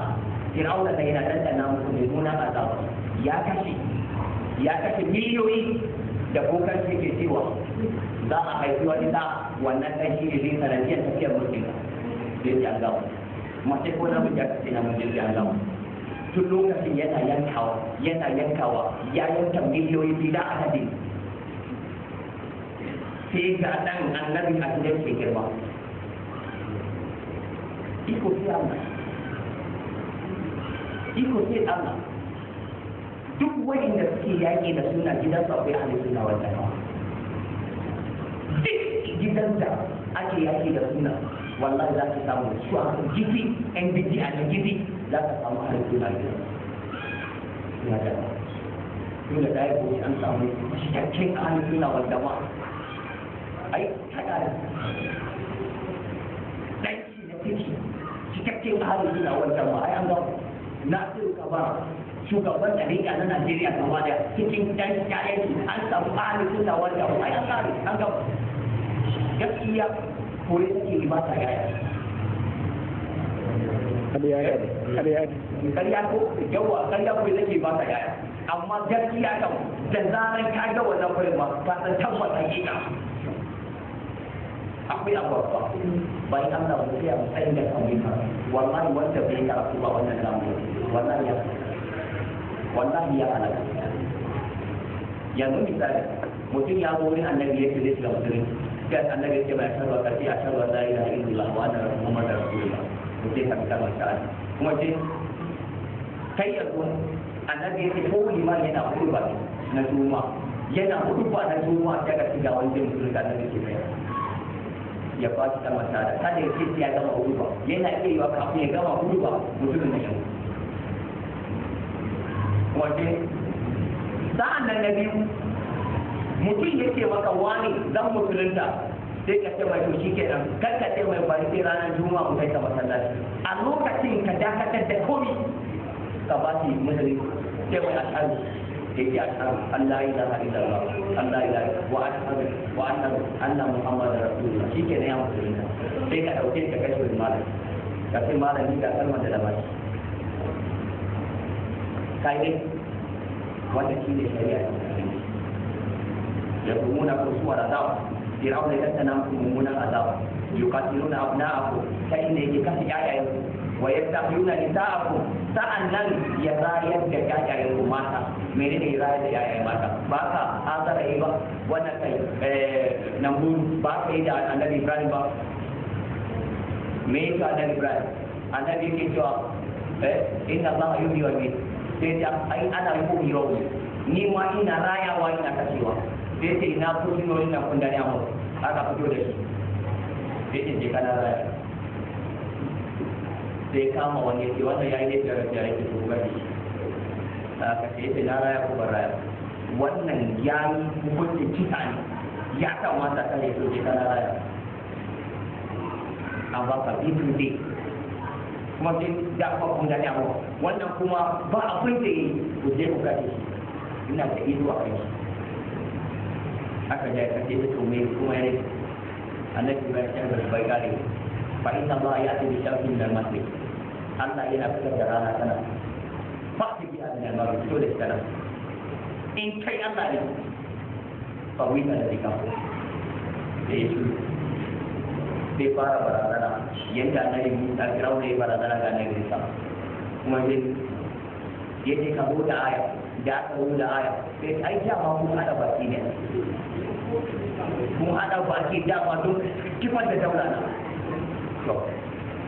Speaker 3: fir'aun da yana dandana muku mummunan azab ya kashe miliyoyi da kokan ke cewa za a haifi wani da wannan ɗan shi ne zai sanadiyar tafiyar mulkin zai ji an gama mace ko na mutum ce na mutum zai an gama tun lokacin yana yankawa ya yanka miliyoyi biyu da adadin sai ga ɗan annabi a cikin ke girma iko sai Allah duk wani da suke yaƙi da suna gidansu akwai ahli suna wanda kawa duk gidan da ake yaƙi da suna wallahi za ka samu su a gizi yan bidi a da gizi za ka samu ahli suna gidan ya da dole da ya goce an samu cikakken ahli suna wanda ma ai kaɗa da ɗanci da ciki cikakken ahli suna wanda ma ai an gama na sai ka ba shugaban ɗariƙa na Najeriya gaba da cikin ɗan ƴaƴanki an samu ahalin suna wanda ai an tsari an gaba gaskiya ko ya take ba ta yaya ƙarya ko yawa ƙarya ko ya take ba ta yaya amma gaskiya kan da zaran ka ga wannan kurin ma ka san tabbata hakika akwai abubuwa bayan Allah ba sai a matsayin da kamar wallahi wanda bai karatu ba wannan zamu wallahi ya halaka yanzu misali mutum ya zo wurin annabi ya ce zai shiga musulunci sai annabi ya ce bai sharwa kace a sharwa la ilaha illallah wa anna muhammadar rasulullah mutum ka fita masa sha'ani kuma ce kai yanzu annabi ya ce ko liman yana hudu ba na juma yana hudu ba na juma daga shiga wani musulunci annabi ke mai ya ba shi kalmar shahada kada ya ce ya gama hudu ba yana iya yi wa kafin ya gama hudu ba mutumin da yanzu waje sa'an nan na biyu mutum ya ce maka wani zan musulunta sai ka ce mai to shi kenan kar ka ce mai bari sai ranar juma'a mu kai ka masallaci a lokacin ka dakatar da komi ka ba shi musulunci sai mai ashhadu ya ce ashhadu an la ilaha illallah an la ilaha wa ashhadu wa anna muhammadar rasulullah shi kenan ya musulunta sai ka dauke ka kai shi malam ka ce malami ga kalmar da ba shi kai wanda shi ne shari'a ya kumuna kusuwar azab fir'auna ya tattana mummunan azab yuqatiluna abna'akum ta inda yake kashe ƴaƴayen wa yastahyuna nisa'akum sa'annan ya rayar da ƴaƴayen mata menene ya rayar da ƴaƴayen mata ba ka azara yi ba wannan kai nan ba ka yi da annabi Ibrahim ba me yake annabi Ibrahim annabi yake cewa inna Allah yuhyi wa yumiit sai ta ai ana yi yau ni ma ina rayawa ina kashewa sai ta ina kudi no ina kun da yawo aka fito da shi sai ta je kana raya sai kama wani yake wannan yayi ne da yake to ga shi aka ce ta na raya ko raya wannan yayi hukunci kisa ne ya kamata kare to je kana raya amma ka bi dai kuma sai da kuma kun da yawo wannan kuma ba abin da yi ku je ku kace ina da ido a kai aka ja ka ce to me kuma yayi annabi ba ya ce bai gare fa inna ma ya ta bi shafin da masri Allah yana fitar da rana kana ba ta bi da ma to da kana in kai Allah ne fa wi da dika sai shi bai fara barazana yadda annabi Musa Fir'auna ya barazana ga annabi Musa kuma sai yace ka buɗe aya da aka buɗe aya sai ai dama kun hada baki ne kun hada baki dama don kifar da daula na to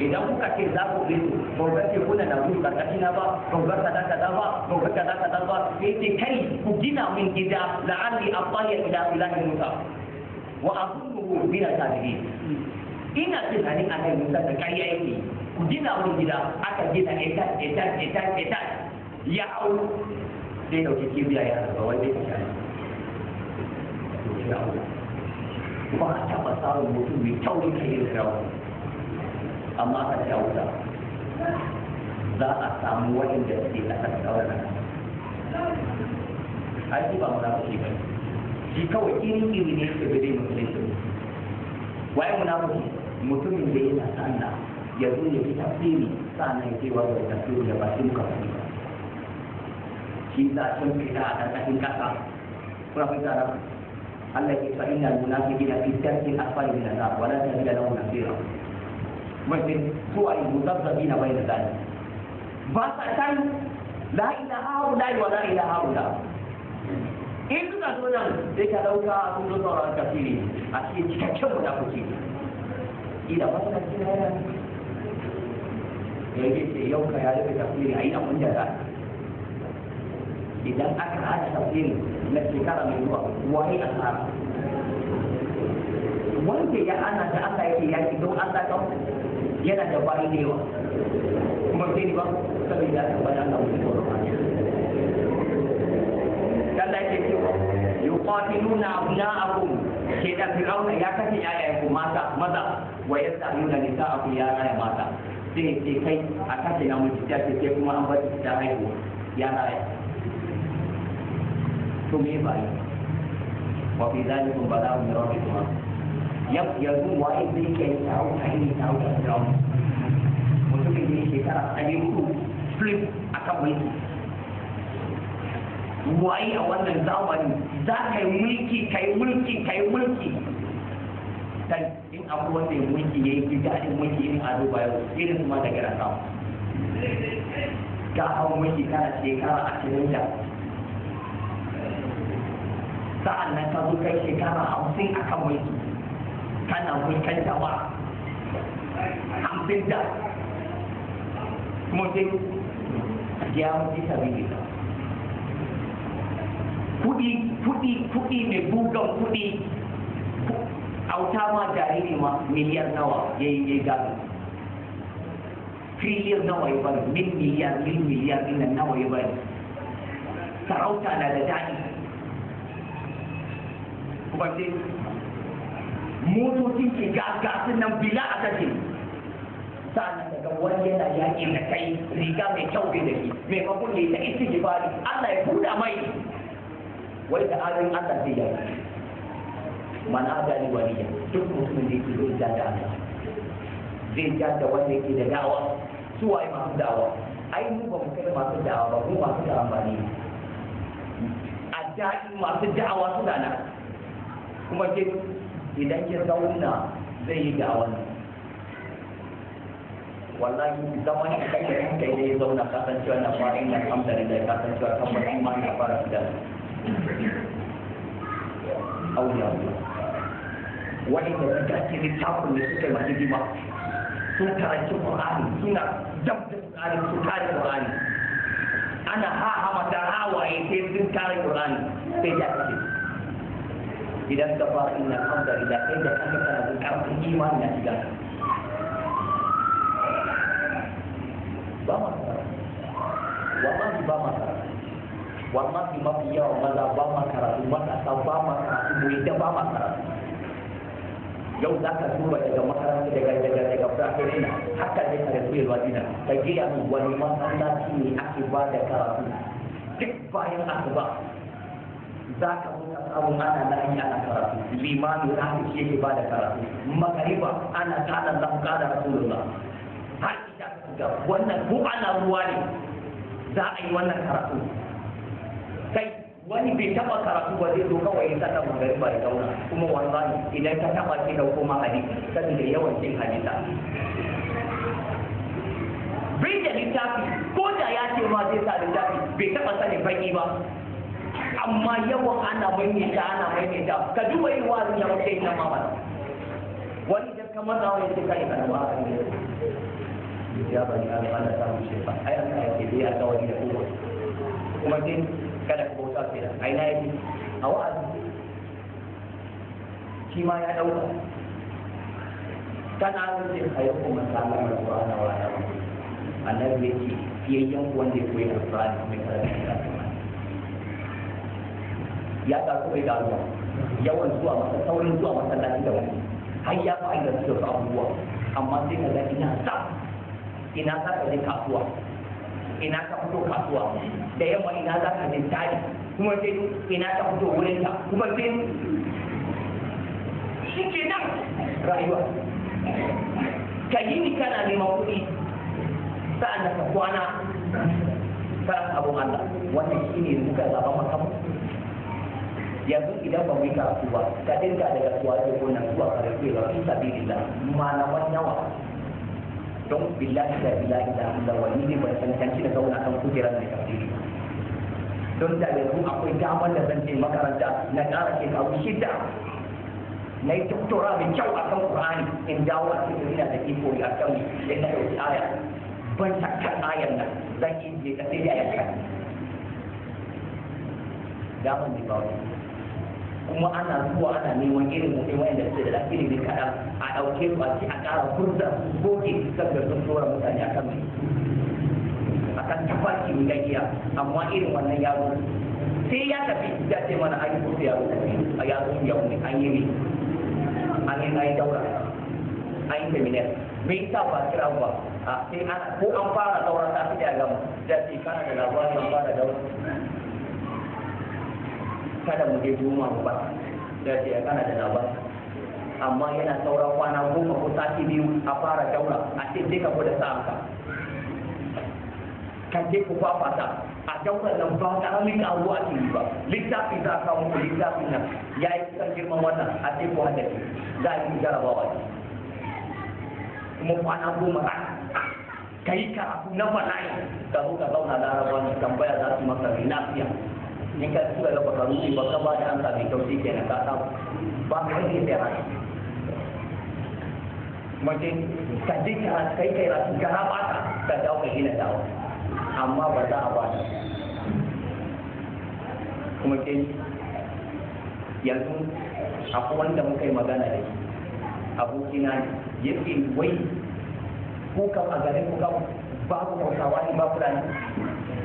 Speaker 3: idan kuka ce za ku bi su ba ce kuna na gudu karkashi na ba ba kaza kaza ba ba kaza kaza ba sai ce kai ku gina min gida la'alli aqaya ila ilahi Musa wa aqulu min al-kafirin ina tunanin annabi Musa da ƙarya yake ku gina mun gida aka gina etat ya au sai dauke kibiya ya harba wanda ya kashe ba a taɓa samun mutum mai taurin kai irin rawa amma aka ce wuta za a samu waɗanda suke ƙasar tsawon nan ai ba munafiki ba shi kawai iri ne ke bade musulunci waye munafiki mutumin da yana sallah ya zo ya fi tafsiri sannan ya ce wa da tafsiri da ba shi muka faɗi ba shi za a cin fita a ƙarƙashin ƙasa kuna fita da Allah ke fa inna munafiqina fi darki asfali min an-nar wa la tajida lahum nasira mutum zuwa yi mutazzabina bayna zalik ba sa kai la ilaha illa wa la ilaha illa in suka zo nan sai ka dauka sun zo sauran kafiri a cikin cikakken munafiki ila ba sa cikin yana da yake ce yau ka ya rufe kafiri a yi abin da za idan aka hada tafsiri na shekara mai zuwa wani asara wanda ya ana da Allah yake yaki don Allah kan yana da bayi da yawa kuma sai ba saboda aka bada Allah mutum ko Allah yake cewa yuqatiluna abna'akum ke da fir'auna ya kace yayayen ku mata maza wa yasta'iluna nisa'akum ya raya mata sai kai a kace na mutum ta ce kuma an bar ta haihu ya raya to me bai wa fi zalikum bala'un min rabbikum yanzu wa zai kai tawo da mutumin da yake shekara 100 flip akan mulki waye a wannan zamani za ka yi mulki dan in abu wanda ya mulki ya yi daɗin mulki irin ado bayo irin su ma da gara samu ga hau mulki kana shekara 20 da sa'an nan ka zo kai shekara 50 akan mulki kana mulkan jama'a 50 da kuma sai ya mutu sabili kuɗi mai bugan kuɗi auta ma jariri ma miliyar nawa ya yi gado triliyar nawa ya bari miliyar ɗin nawa ya bari sarauta na da daɗi kuma sai motocin ke gasin nan bila a kashe sa'annan daga wani yana yaƙi da kai riga mai kyau bai da shi mai makon ne ta isi jibali Allah ya buɗa mai wai da ayoyin Allah zai yi man adali waliya duk mutumin da yake zai ja da Allah zai ja da wanda yake da da'awa su waye masu da'awa ai mu ba mu kai masu da'awa ba mu masu karambani a daɗi masu da'awa suna nan kuma ke idan ke zauna zai yi da'awa ne wallahi zaman da kai da kai ne zauna kasancewa na fara ina alhamdulillah kasancewa kan mutum ma na fara fitar auliya wa'inda suka ce littafin da suka yi masu jima sun karanci ƙur'ani suna dab da ƙur'ani su kare ƙur'ani ana mata hawaye sai sun kare ƙur'ani sai ya ce idan ka fara ina alhamdulillah kai da kanka kana da ƙarfin imani na shiga ba ma karatu wallahi ba ma karatu wallahi mafi yawan maza ba ma karatu matasa ba ma karatu mu da ba ma karatu yau za ka duba daga makaranta daga firamare na haka zai ka rasu yalwa dina ka gaya min wani masallaci ne ake ba da karatu duk bayan asuba za ka zo ka samu ana lahi ana karatu limami rafi shi yake ba da karatu magariba ana kada lahu kada rasulullah har ita ga wannan ko ana ruwa ne za a yi wannan karatu kai wani bai taba karatu ba zai zo kawai ya saka magariba ya zauna kuma wallahi idan ka taba shi da kuma hadisi saboda yawan cin hadisa bai da littafi ko da ya ce ma zai sa littafi bai taba sani baki ba amma yawan ana maimaita ka duba yin wazin ya wuce na mamala wani da kamar na wani sai kai karama a ne ya bani ana samun shefa ai an ya ce bai aka wani da kowa kuma sai kada ka bauta sai da aina yake a wa'azi shi ma ya ɗauka kana zai hayar kuma samun alƙur'ani wa ya annabi ya ce fiyayyen wanda ya koyi alƙur'ani mai karanta ya ƙarfi bai ƙaruwa yawan zuwa masa saurin zuwa masallaci da wani har ya fa'ida su da abubuwa amma sai ka ga ina za ka je kasuwa ina ka fito kasuwa da yamma ina za ka je tari kuma sai ina ka fito wurin ta kuma sai shi ke nan rayuwa ka yi ni kana neman kuɗi sa'an da ka kwana karan abun Allah wannan shi ne muka zaɓa makamu yanzu idan ba mu yi karatu ba ka dinga daga zuwa da gona zuwa karatu ga fi sabilillah malaman yawa don billahi da billahi da Allah wani ne ban cancanci da zauna kan kujerar da tafsiri don da yanzu akwai damar da zan je makaranta na ƙara shekaru 6 na yi doktora mai kyau a kan Qur'ani in dawo a cikin ina da iko a kan yadda ɗauki aya ban shakkan ayan nan zan yi je ka sai da yankan damar ne ba wani kuma ana zuwa ana neman irin mutum wanda suke da ilimi kaɗan a ɗauke su a ci a ƙara furza su goge saboda sun tura mutane akan tafarki mai gajiya amma irin wannan yaro sai ya tafi ya ce mana an yi kusa yaro a yaro yau ne an yi ne an yi daura an yi seminar me yasa ba kira ba a sai ana ko an fara daura ta fi da gama da ce kana da labarin an fara daura kada mu je duma mu ba da ce kana da labari amma yana saura kwana 10 ko sati 2 a fara daura a ce sai ka gwada sa'anka kan je ku fafata a daular nan ba ƙaramin kawo a cikin ba littafi za ka muku littafin nan ya yi kusan girman wannan a ce ku haddace za a yi jarabawa ne kuma kwana 10 ka yi karatu na bala'i ka zo ka zauna larabawa ne tambaya za su maka lafiya in ka tura da baka rufe ba ka ba da an sami kyau shi kenan ka samu ba ka yi sai haka mace ka je ka kai rasu ka raba ka dawo ka gina dawo amma ba za a ba da kuma ke yanzu akwai wanda muka yi magana da shi abokina yake wai ko kam a garin ku kam babu hausawa ne ba fulani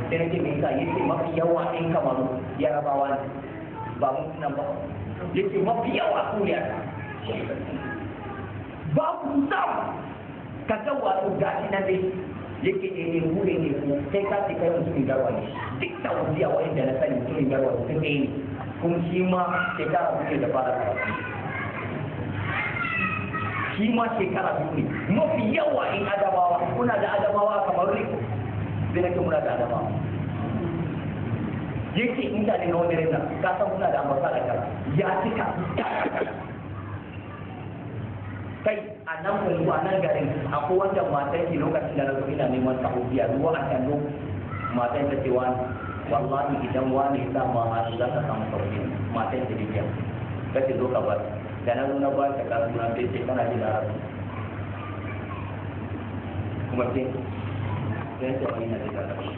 Speaker 3: sai nake mai sa yake mafi yawa ɗin kamaru yarabawa ne ba mun nan ba yake mafi yawa su ne ba ku samu ka ga wato gashi na dai yake ne hure ne ku sai ka ce kai mutumin garwa ne duk da wuya wa'inda na sani mutumin garwa ne sun ɗaya ne kuma shi ma shekara kuke da fara karatu shi ma shekara biyu ne mafi yawa in adamawa kuna da adamawa kamar riko sai nake muna da adamawa yake in da ne na wani rinna ka san muna da ambasa da kara ya cika kai a nan kungu a nan garin akwai wanda matan ki lokacin da na zo ina neman saudiya ruwa a kan matan ta ce wani wallahi idan wani ya samu hannu za ka samu saudiya matan ta dikiya kace zo ka bar da na zo na ba ta kasu na sai ce kana ji larabci kuma sai ce wani na ji larabci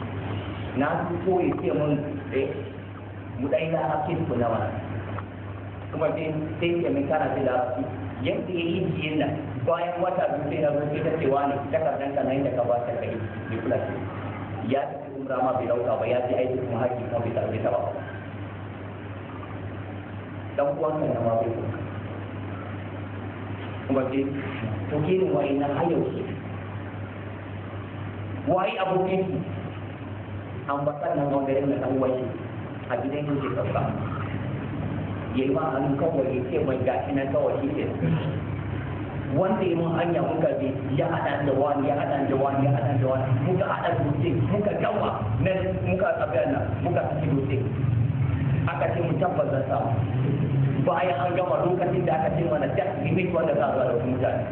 Speaker 3: na so ya ce mun mu dai larabci ku na wani kuma sai ce min kana ji larabci yadda ya yi jiyin nan bayan wata biyu sai na zo sai ta ce wani takardar ka nan da ka ba ta kai bai kula ce ya tafi umra ma bai dauka ba ya ce aiki kuma haƙi kuma bai tarbe ta ba dan uwan kan ma bai kula kuma ce to kirin wai na hayau shi wai abokin shi ambasar nan wanda yana dan wai a gidan yake sauka ya yi ma hannun kawai ya ce mai gashi na kawai shi ke wanda ya mun hanya muka bi ya haɗa da wani ya haɗa da wani ya haɗa da wani muka haɗa dutse muka gawa na muka abin nan muka fi dutse aka ce mu tabbatar sa bayan an gama lokacin da aka ce mana tax limit wanda za a zuwa da mutane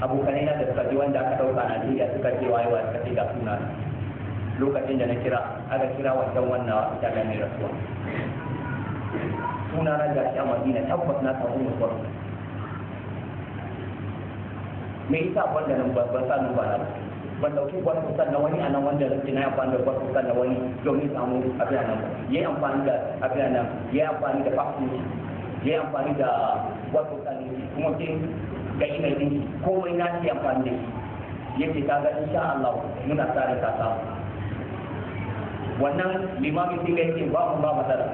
Speaker 3: abokanai na da suka ji wanda aka ɗauka Najeriya suka ce wayewa suka ce ga suna lokacin da na kira aka kira wancan wannan ita da mai rasuwa suna na gashi a Madina tabbas na samu mutuwar me yasa wanda nan ban sa ba na ban dauki gwato san na wani anan wanda zai na amfani da gwato san na wani domin samu abin nan yayi amfani da abin nan yayi amfani da fasin ya yi amfani da wato tsani kuma sai ga email din komai na shi amfani da shi yake kaga insha Allah muna tsare ka samu wannan limamin sai ga yake ba mu ba matsala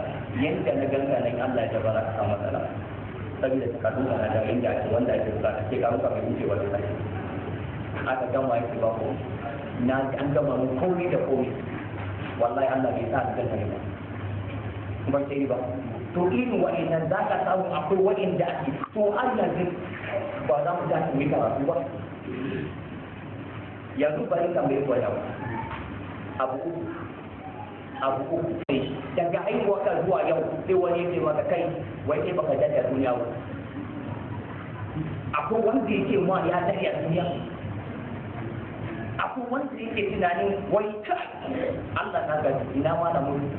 Speaker 3: yanda na ganga nan Allah ya tabara ka matsala saboda takardun kana da inda ake wanda ake bukata sai ka muka fahimce wanda kai aka gama yake ba ko na an gama mu komai da komai wallahi Allah bai sa ka gani ba kuma sai ba to irin wa'annan za ka samu akwai wa'anda ake to har yanzu ba za mu tashi mu yi karatu ba yanzu bari ka mai koya abu uku daga haihuwa ka zuwa yau sai wani yake maka kai wai sai baka dada duniya ba akwai wanda yake ma ya dade a duniya akwai wanda yake tunanin wai ka Allah na ga ina ma na mutu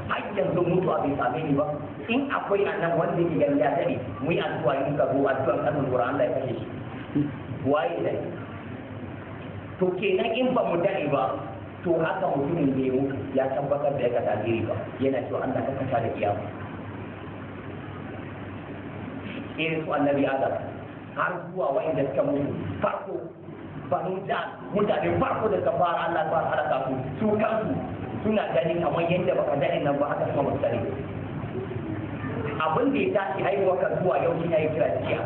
Speaker 3: har yanzu mutuwa bai same ni ba in akwai annan wanda yake ganin ya dade mu yi addu'a in ka zo addu'an kan Qur'an Allah ya kashe shi waye dai to kenan in ba mu dade ba to haka mutumin da ya mutu ya tabbatar da ya kasa diri ba yana cewa Allah ka kasa da kiyama irin su annabi Adam har zuwa wa'inda suka mutu farko banu da mutane farko da kafara Allah ba haraka su kansu suna ganin kamar yadda baka dade nan ba haka kuma mutane abin da ya tashi haihuwa kan zuwa yau shi ne kira jiya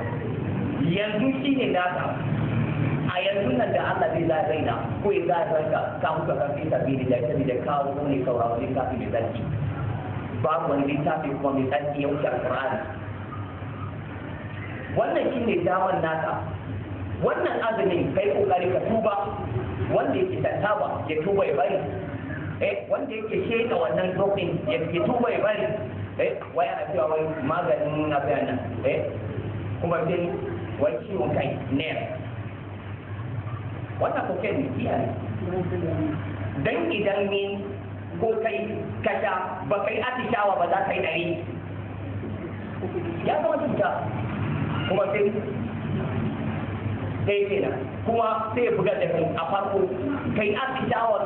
Speaker 3: yanzu shi ne naka a yanzu nan da Allah zai zai na ko ya zai ranka ka muka kan fi sabili da sabili da kawo ne sauraron littafi mai tsarki babu wani littafi kuma mai tsarki ya wuce alƙur'ani wannan shi ne daman naka wannan azumin kai kokari ka tuba wanda yake tantaba ya tuba ya bari wanda yake sheda wannan dokin ya tuba ya bari wai ana cewa wai maganin abin nan kuma sai wai ciwon kai ne wannan koke ne iya ne dan idan ni ko kai kasha ba kai atishawa ba za ka yi ɗari ya zama cuta kuma sai kenan kuma sai ya buga da kai a farko kai atishawa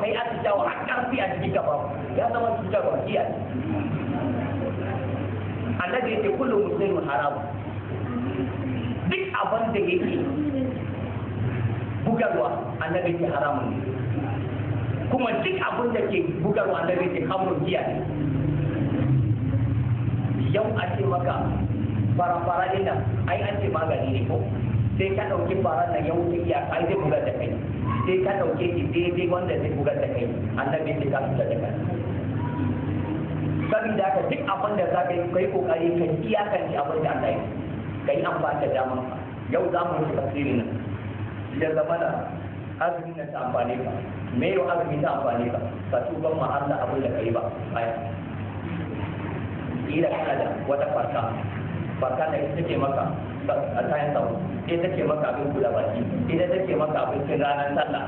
Speaker 3: a ƙarfi a cikin gaba ya zama cuta ba iya ne annabi yake kullum muslimin haram duk abin da yake bugarwa annabi yake haramun ne kuma duk abin da ke bugarwa annabi yake hamun giya ne yau a ce maka fara-fara ɗin nan ai an ce magani ne ko sai ka ɗauki fara na yau ta iya ai zai bugar da kai sai ka ɗauke shi daidai wanda zai bugar da kai annabi yake ka fitar da kai saboda haka duk abin da za ka yi kai kokari ka iyakance abin da Allah ya ka yi amfani da daman ka yau za mu yi tafsirin nan da zama da azumi na ta amfani ka me yau azumi ta amfani ka ka tuban ma Allah abin da ka yi ba aya ila kana da wata farka da ita ce maka a kayan sau ita ce maka abin kula baki ita take maka abincin ranar sallah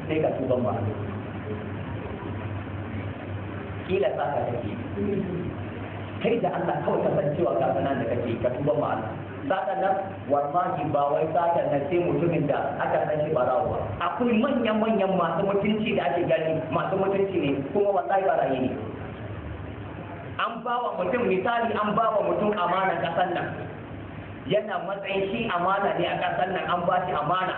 Speaker 3: sai ka tuban ma kila saka take kai da Allah kawai ka san cewa ka sanan da kake ka tuba ma Allah saka nan wallahi ba wai saka nan sai mutumin da aka san shi barawa akwai manyan masu mutunci da ake gani masu mutunci ne kuma wallahi barayi ne an bawa mutum misali an bawa mutum amana kasan nan yana matsayin shi amana ne a kasan nan an ba shi amana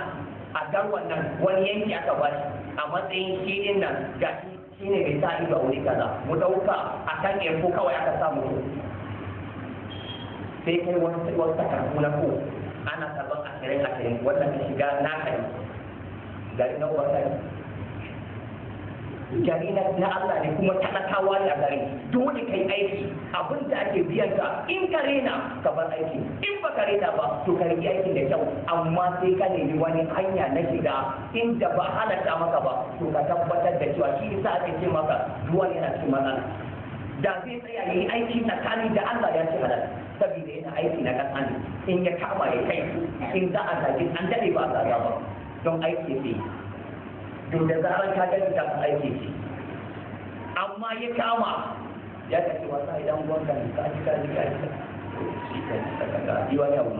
Speaker 3: a garwan nan wani yanki aka ba shi a matsayin shi din nan gashi shi ne mai sa ido a wuri kaza mu dauka a kan yanko kawai aka samu sai kai wasu takardu na ko ana karɓar 20 wannan ka shiga naka ne gari na uwa sai gari na Allah ne kuma talakawa ne a gari dole kai aiki abin da ake biyan ka in ka rena ka bar aiki in ba ka rena ba to ka rigi aikin da kyau amma sai ka nemi wani hanya na shiga inda ba halatta maka ba to ka tabbatar da cewa shi yasa ake ce maka ruwa yana cikin matsala da zai tsaya yayi aiki tsakani da Allah ya ce halal saboda yana aiki na kasa ne in ya kama ya kai in za a zage an dade ba a zaga ba don aiki ne to da zarar ka gani ta aiki ce amma ya kama ya kace wasa idan gwanka ka ji ka shi ka yi wani abu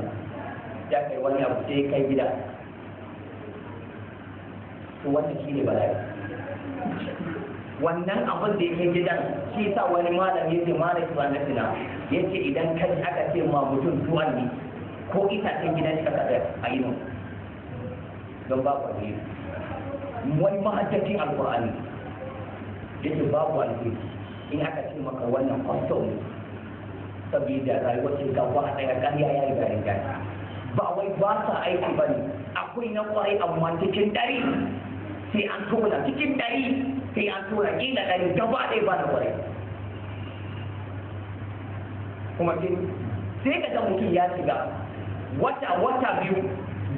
Speaker 3: ya kai wani abu sai kai gida to wannan shine bala'i wannan abin da yake gidan shi sa wani malam yake malam subhanahu yace idan kai aka ce ma mutum tuwan ne ko itacen gidan shi aka tsaya a yi nan don babu alheri wani mahaddacin alkur'ani yace babu alheri in aka ce maka wannan kwasto ne saboda rayuwar shi gaba ɗaya ƙarya ya riga riga ba wai ba sa aiki ba ne akwai na kwarai amma cikin ɗari sai an tona cikin ɗari sai an tona ƙila ɗari gaba ɗaya ba na kwarai kuma sai ka ga mutum ya shiga wata biyu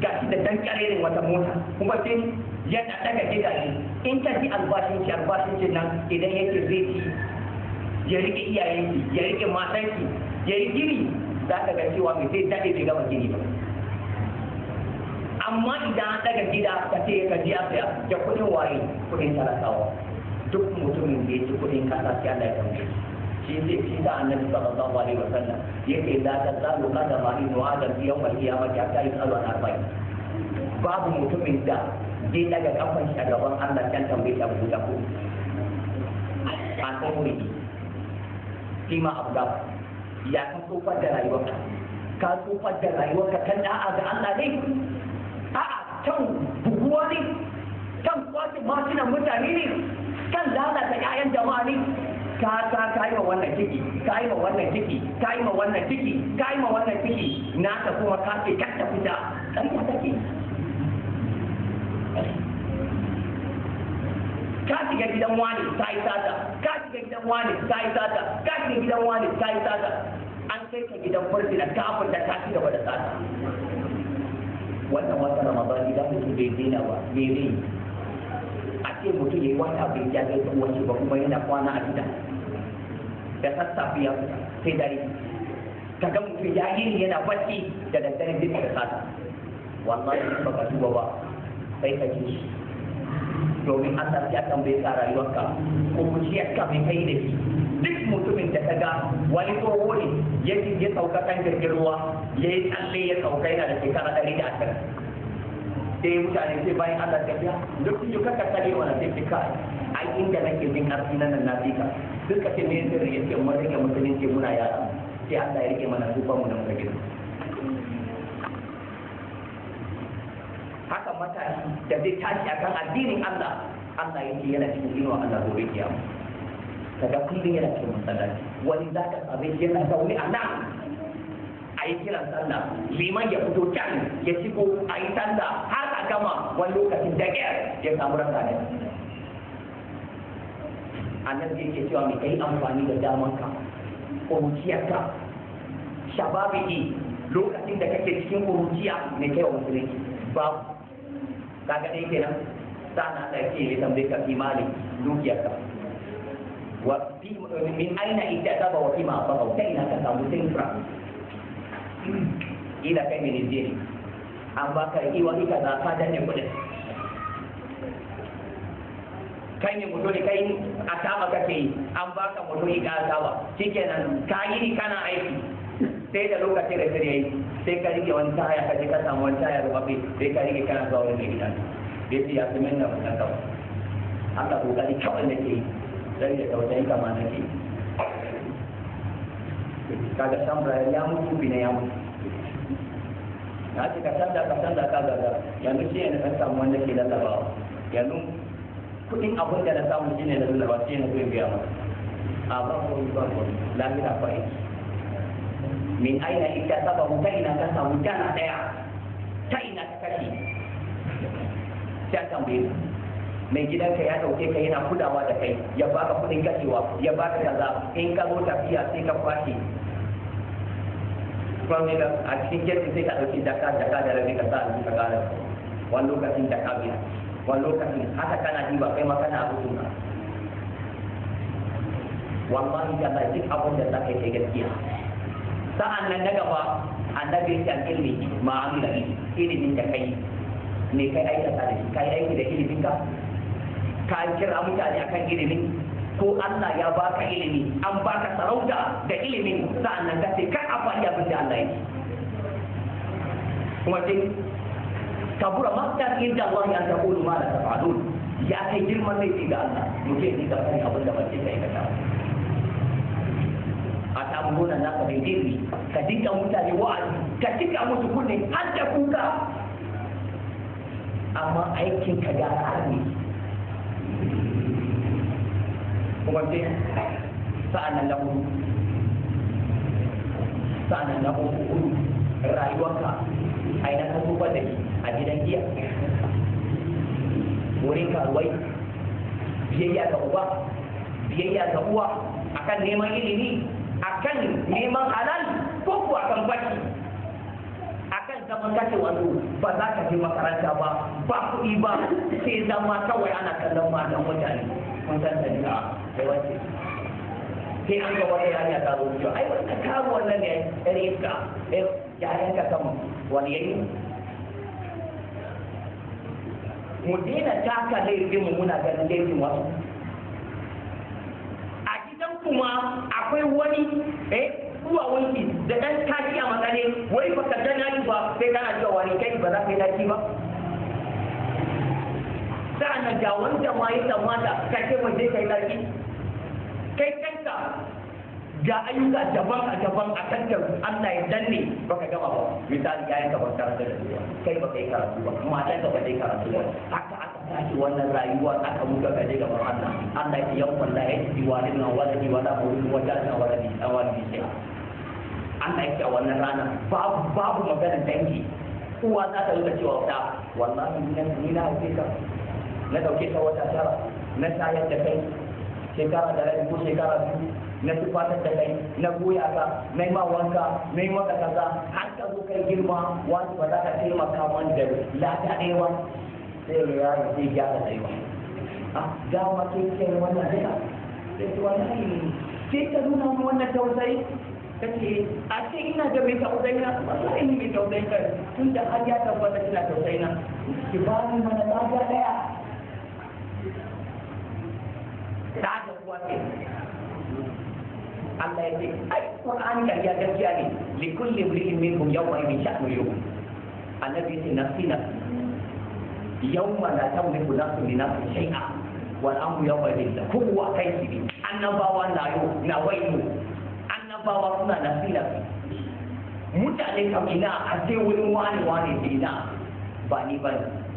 Speaker 3: ga shi da dan ƙarerin wata mota kuma sai yana daga gidaje in ka ji albashin shi nan idan yake zai ci ya rike iyayenki ya rike matanki ya yi gini za ka ga cewa mai zai daɗe bai gama gini ba amma idan an daga gida ka ce ka ji a saya da kuɗin waye kuɗin talakawa duk mutumin da ya ci kuɗin kasa sai Allah ya tambaye shi zai shi da annabi sallallahu alaihi wasallam yake la tazalu qadama ibnu adam fi yawm al-qiyamati hatta yusalu an arba'in babu mutumin da zai daga kafan shi a gaban Allah kan tambaye shi abu da ku a tsori kima abda ya ka tsofar da rayuwarka ka tsofar da rayuwarka kan da'a ga Allah ne a'a kan buguwa ne kan kwace mashinan mutane ne kan lalata 'ya'yan jama'a ne ka yi ma wannan ciki ka yi ma wannan ciki ka yi ma wannan ciki ka yi ma wannan ciki na ta kuma ka ce kar ta fita ƙarya take ka shiga gidan wani ta yi sata ka shiga gidan wani ta yi sata ka shiga gidan wani ta yi sata an kai ka gidan farfi da kafin da ka ci gaba da sata wannan wata ramadan idan mutum bai daina ba me ne a ce mutum ya yi wata bai ja ga wace ba kuma yana kwana a gida da sassafe ya fita sai dare ka ga mutum ya yi yana bacci da daddare duk da sata wallahi in baka duba ba sai ka ji domin Allah ya tambaye ka rayuwarka ko muciyarka mai kai da shi duk mutumin da ka ga wani tsoho ne ya sauka kan jirgin ruwa ya yi tsalle ya sauka yana da shekara 120 sai mutane sai bayan Allah ta biya duk su ka kare wani sai ka ai inda nake jin karfi nan na fika duka ce ne sai yake mun rike musulunci muna yara sai Allah ya rike mana tufan mu da muka gina haka matashi da zai tashi akan addinin Allah Allah yake yana cikin inuwa Allah gobe kiyama kaga kullum yana cikin masallaci wani zaka same shi yana zaune a nan a yi kiran sallah liman ya fito can ya shigo a yi sallah har a gama wani lokacin da ya samu rasa ne annabi yake cewa mai kai amfani da damanka ƙuruciyarka shababi lokacin da kake cikin ƙuruciya mai kai wa musulunci ba kaga dai kenan sana da ke ya tambaye ka imani dukiyarka wa min aina ittasaba wa fima asaba kai na ka samu tinfra ila kai ne Nigeria an baka iwa ika za ka danne kudin kai ne mutum kai a kama kake yi an baka mutum ika kawa shikenan ka yi kana aiki sai da lokacin da sai sai ka rike wani taya ka je ka samu wani taya rubabe sai ka rike kana zuwa wani gida da ya fi minna wannan kawai haka kokari kawai nake yi dan da tausayin kama nake kaga samra ya mutu bina ya mutu na ce ka sanda ka gaga yanzu shi ne kan samu wanda ke lallabawa yanzu kudin abin da na samu shi ne da lallabawa shi ne zai biya masa a ba ko lamina fa aiki min aina ita sababu ta ina ka samu dana daya ta ina ka kashi sai tambaye mai gidanka ya dauke ka yana kulawa da kai ya baka kudin kashewa ya baka kaza in ka zo tafiya sai ka kwashe kuma da a cikin kirki sai ka dauki daka da rabi ka sa a ka kara wani lokacin da ka biya wani lokacin haka kana ji ba kai ma kana abu tunka wallahi da duk abin da za ka yi gaskiya sa'an nan na gaba annabi ya ce ilmi ma'amila ilimin da kai ne kai aikata da shi kai aiki da ilimin ka kira mutane akan ilimin ko Allah ya baka ilimi an baka sarauta da ilimin sa'an nan ka ce kar a faɗi abin da Allah yake kuma sai kabura maktar inda Allah ya taqulu ma la taf'alun ya kai girman laifi ga Allah mutum ya dinga sani abin da mace ta aikata a samu gona naka mai girbi ka dinga mutane wa'azi ka dinga musu kunne har da kuka amma aikin ka gara ne kuma sai sa'annan na hudu rayuwarka aina ka zubar da shi a gidan giya wurin karuwai biyayya ga uba biyayya ga uwa akan neman ilimi akan neman halal ko kuwa akan baki akan zaman kace wando ba za ka je makaranta ba kuɗi ba sai zama kawai ana kallon matan mutane kun san da sai wace sai an ga wata yarinya ta zo cewa ai wannan karu wannan ne yar iska yayan ka kan wani yayi mu dena taka laifin mu muna ganin laifin wasu a gidan kuma akwai wani zuwa wanki da dan kashi a matsale wai baka gana ni ba sai kana cewa wani kai ba za ka yi daki ba sa'an da wanda ma ya kamata ka ce mu je kai daki kai kanka ga ayyuka daban a kanka Allah ya danne baka gama ba misali yayin ka baka karanta da ruwa kai baka yi karatu ba matan ka baka yi karatu ba haka aka tashi wannan rayuwa aka muka gaje gaban Allah Allah ya yanka la ya ji wa lina wala ji wala bu wala na wala ji awali sai Allah ya ce wannan rana babu magana dangi uwa za ta rika cewa ta wallahi ni na haife ka na dauke ka wata tara na sayar da kai shekara da rai ko shekara biyu na tufatar da kai na goya ka na yi ma wanka na yi maka kaza har ka zo kai girma wani ba za ka taimaka man da lada ɗaya sai ya yaro sai ya ga tsaye ba ga ma ke kai wannan duka sai ki wallahi sai ka nuna mu wannan tausayi kace a ce ina da mai tausayi na wallahi ni mai tausayi kai tun da har ya tabbata kina tausayi na ki ba ni mana lada ɗaya ta da kuwa ce Allah ya ce ai Qur'ani da ya gaskiya ne li kulli imrin minhum yawma idin sha'nu yughni annabi ce nafsina yawma la tamliku nafsun li nafsin shay'a wal amru yawma idin kowa kai shi annabawa na yo na waimu annabawa suna nafsina mutane kam ina a ce wurin wani ina ba ni ba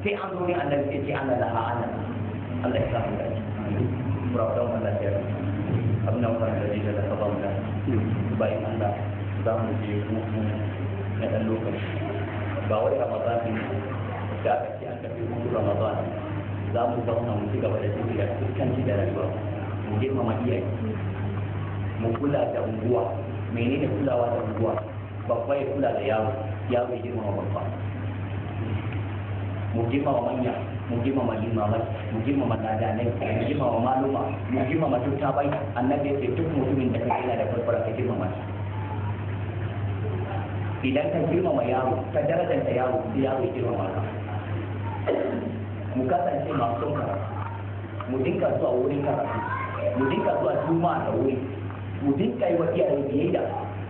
Speaker 3: sai an zo ne annabi ya ce ana laha ana Allah ya samu dace Berapa Allah ya abin da muka da da sabon da bayan Allah za mu je hutu na ɗan lokaci ba wai Ramadan ne da aka ce an tafi hutu Ramadan za mu zauna mu ci gaba da tafiya fuskanci da rayuwa mu girmama iyaye mu kula da unguwa menene kulawa da unguwa babba ya kula da yaro ya girmama babba mu girmama manya mu girmama limamai mu girmama ladanai mu girmama maluma mu girmama tuttabai annabi ya ce duk mutumin da kake yana da farfara ka girmama shi idan ka girmama yaro ka darajanta yaro sai yaro ya girmama ka mu kasance masu son karatu mu dinka zuwa wurin karatu mu dinka zuwa juma'a da wuri mu dinka yi wa iyaye biyayya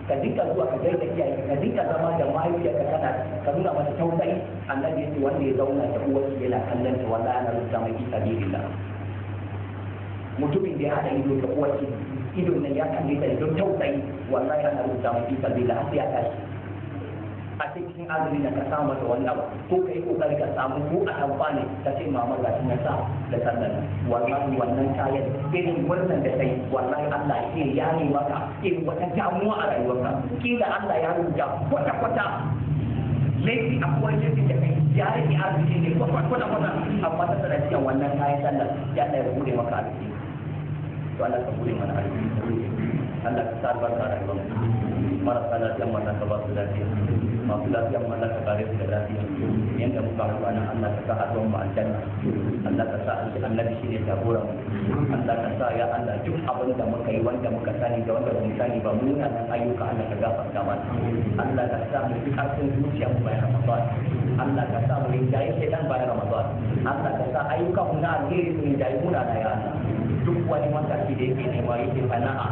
Speaker 3: ka dinka zuwa ka gaida iyaye ka dinka zama da mahaifiyarka kana ka nuna mata tausayi annabi yace wanda ya zauna da uwarsa yana kallon ta wallahi ana rubuta mai sabilillah mutumin da ya hada ido da uwarsa ido nan ya kalle ta don tausayi wallahi ana rubuta mai sabilillah sai ya tashi a cikin azumi da ka samu mata wani abu ko kai kokari ka samu ko a amfani ka ce mama ga shi na sa da sallan wallahi wannan kayan irin wannan da kai wallahi Allah ya yi maka irin wata damuwa a rayuwarka kila Allah ya rubuta kwata laifi akwai laifi da kai ya rage arziki ne kwata amma ta sanadiyar wannan kayan sallan ya Allah ya bude maka arziki to Allah ka bude mana arziki Allah ka sa albarka a rayuwarka marasa lafiya mata ka ba su lafiya masu lafiya Allah ka kare su da lafiya yanda muka haɗu nan Allah ka sa haɗuwan mu aljanna Allah ka sa annabi shi ne jagora mu Allah ka sa ya Allah duk abin da muka yi wanda muka sani da wanda bamu sani ba mu nan ayyuka Allah ka gafarta mana Allah ka sa mu fi karfin zuciya mu bayan Ramadan Allah ka sa mu rinjaye shedan bayan Ramadan Allah ka sa ayyuka mu na alheri su rinjaye mu na ya Allah duk wani mataki da yake nema yake sana'a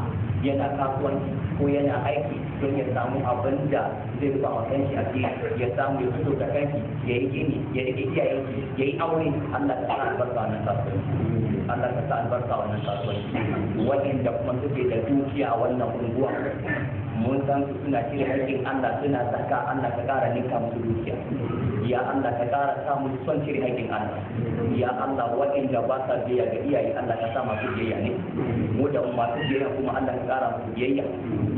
Speaker 3: yana kasuwanci ko yana aiki don ya samu abin da zai rufa wa kanshi a ciki, ya samu ya fito da kanshi, ya yi gini, ya rike iyayenki, ya yi aure. Allah ka sa albarka wannan kasuwanci, Allah ka sa albarka wannan kasuwanci. Waɗanda kuma suke da dukiya a wannan unguwa, mun san su suna cire haƙƙin Allah, suna zakka, Allah ka ƙara ninka musu dukiya. Ya Allah ka ƙara sa musu son cire haƙƙin Allah. Ya Allah waɗanda ba sa biyayya ga iyaye, Allah ka sa masu biyayya ne. Mu da masu biyayya kuma Allah ka ƙara musu biyayya.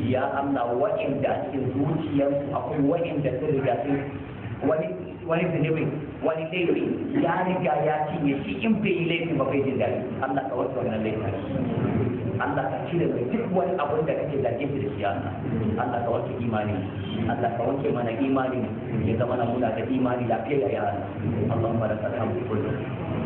Speaker 3: Ya Allah waɗanda a cikin zuciyarsu akwai waɗanda sun riga sun wani zunubin, wani laifi ya riga ya cinye shi, in bai yi laifin ba bai jin daɗi. Allah ka wasu wannan laifin. Allah ka cire mai duk wani abin da kake zage shi da shi. Allah ka wanke imani, Allah ka wanke mana imani, ya zama na muna da imani lafiya ya Allah. Allahumma lakal hamdu kullu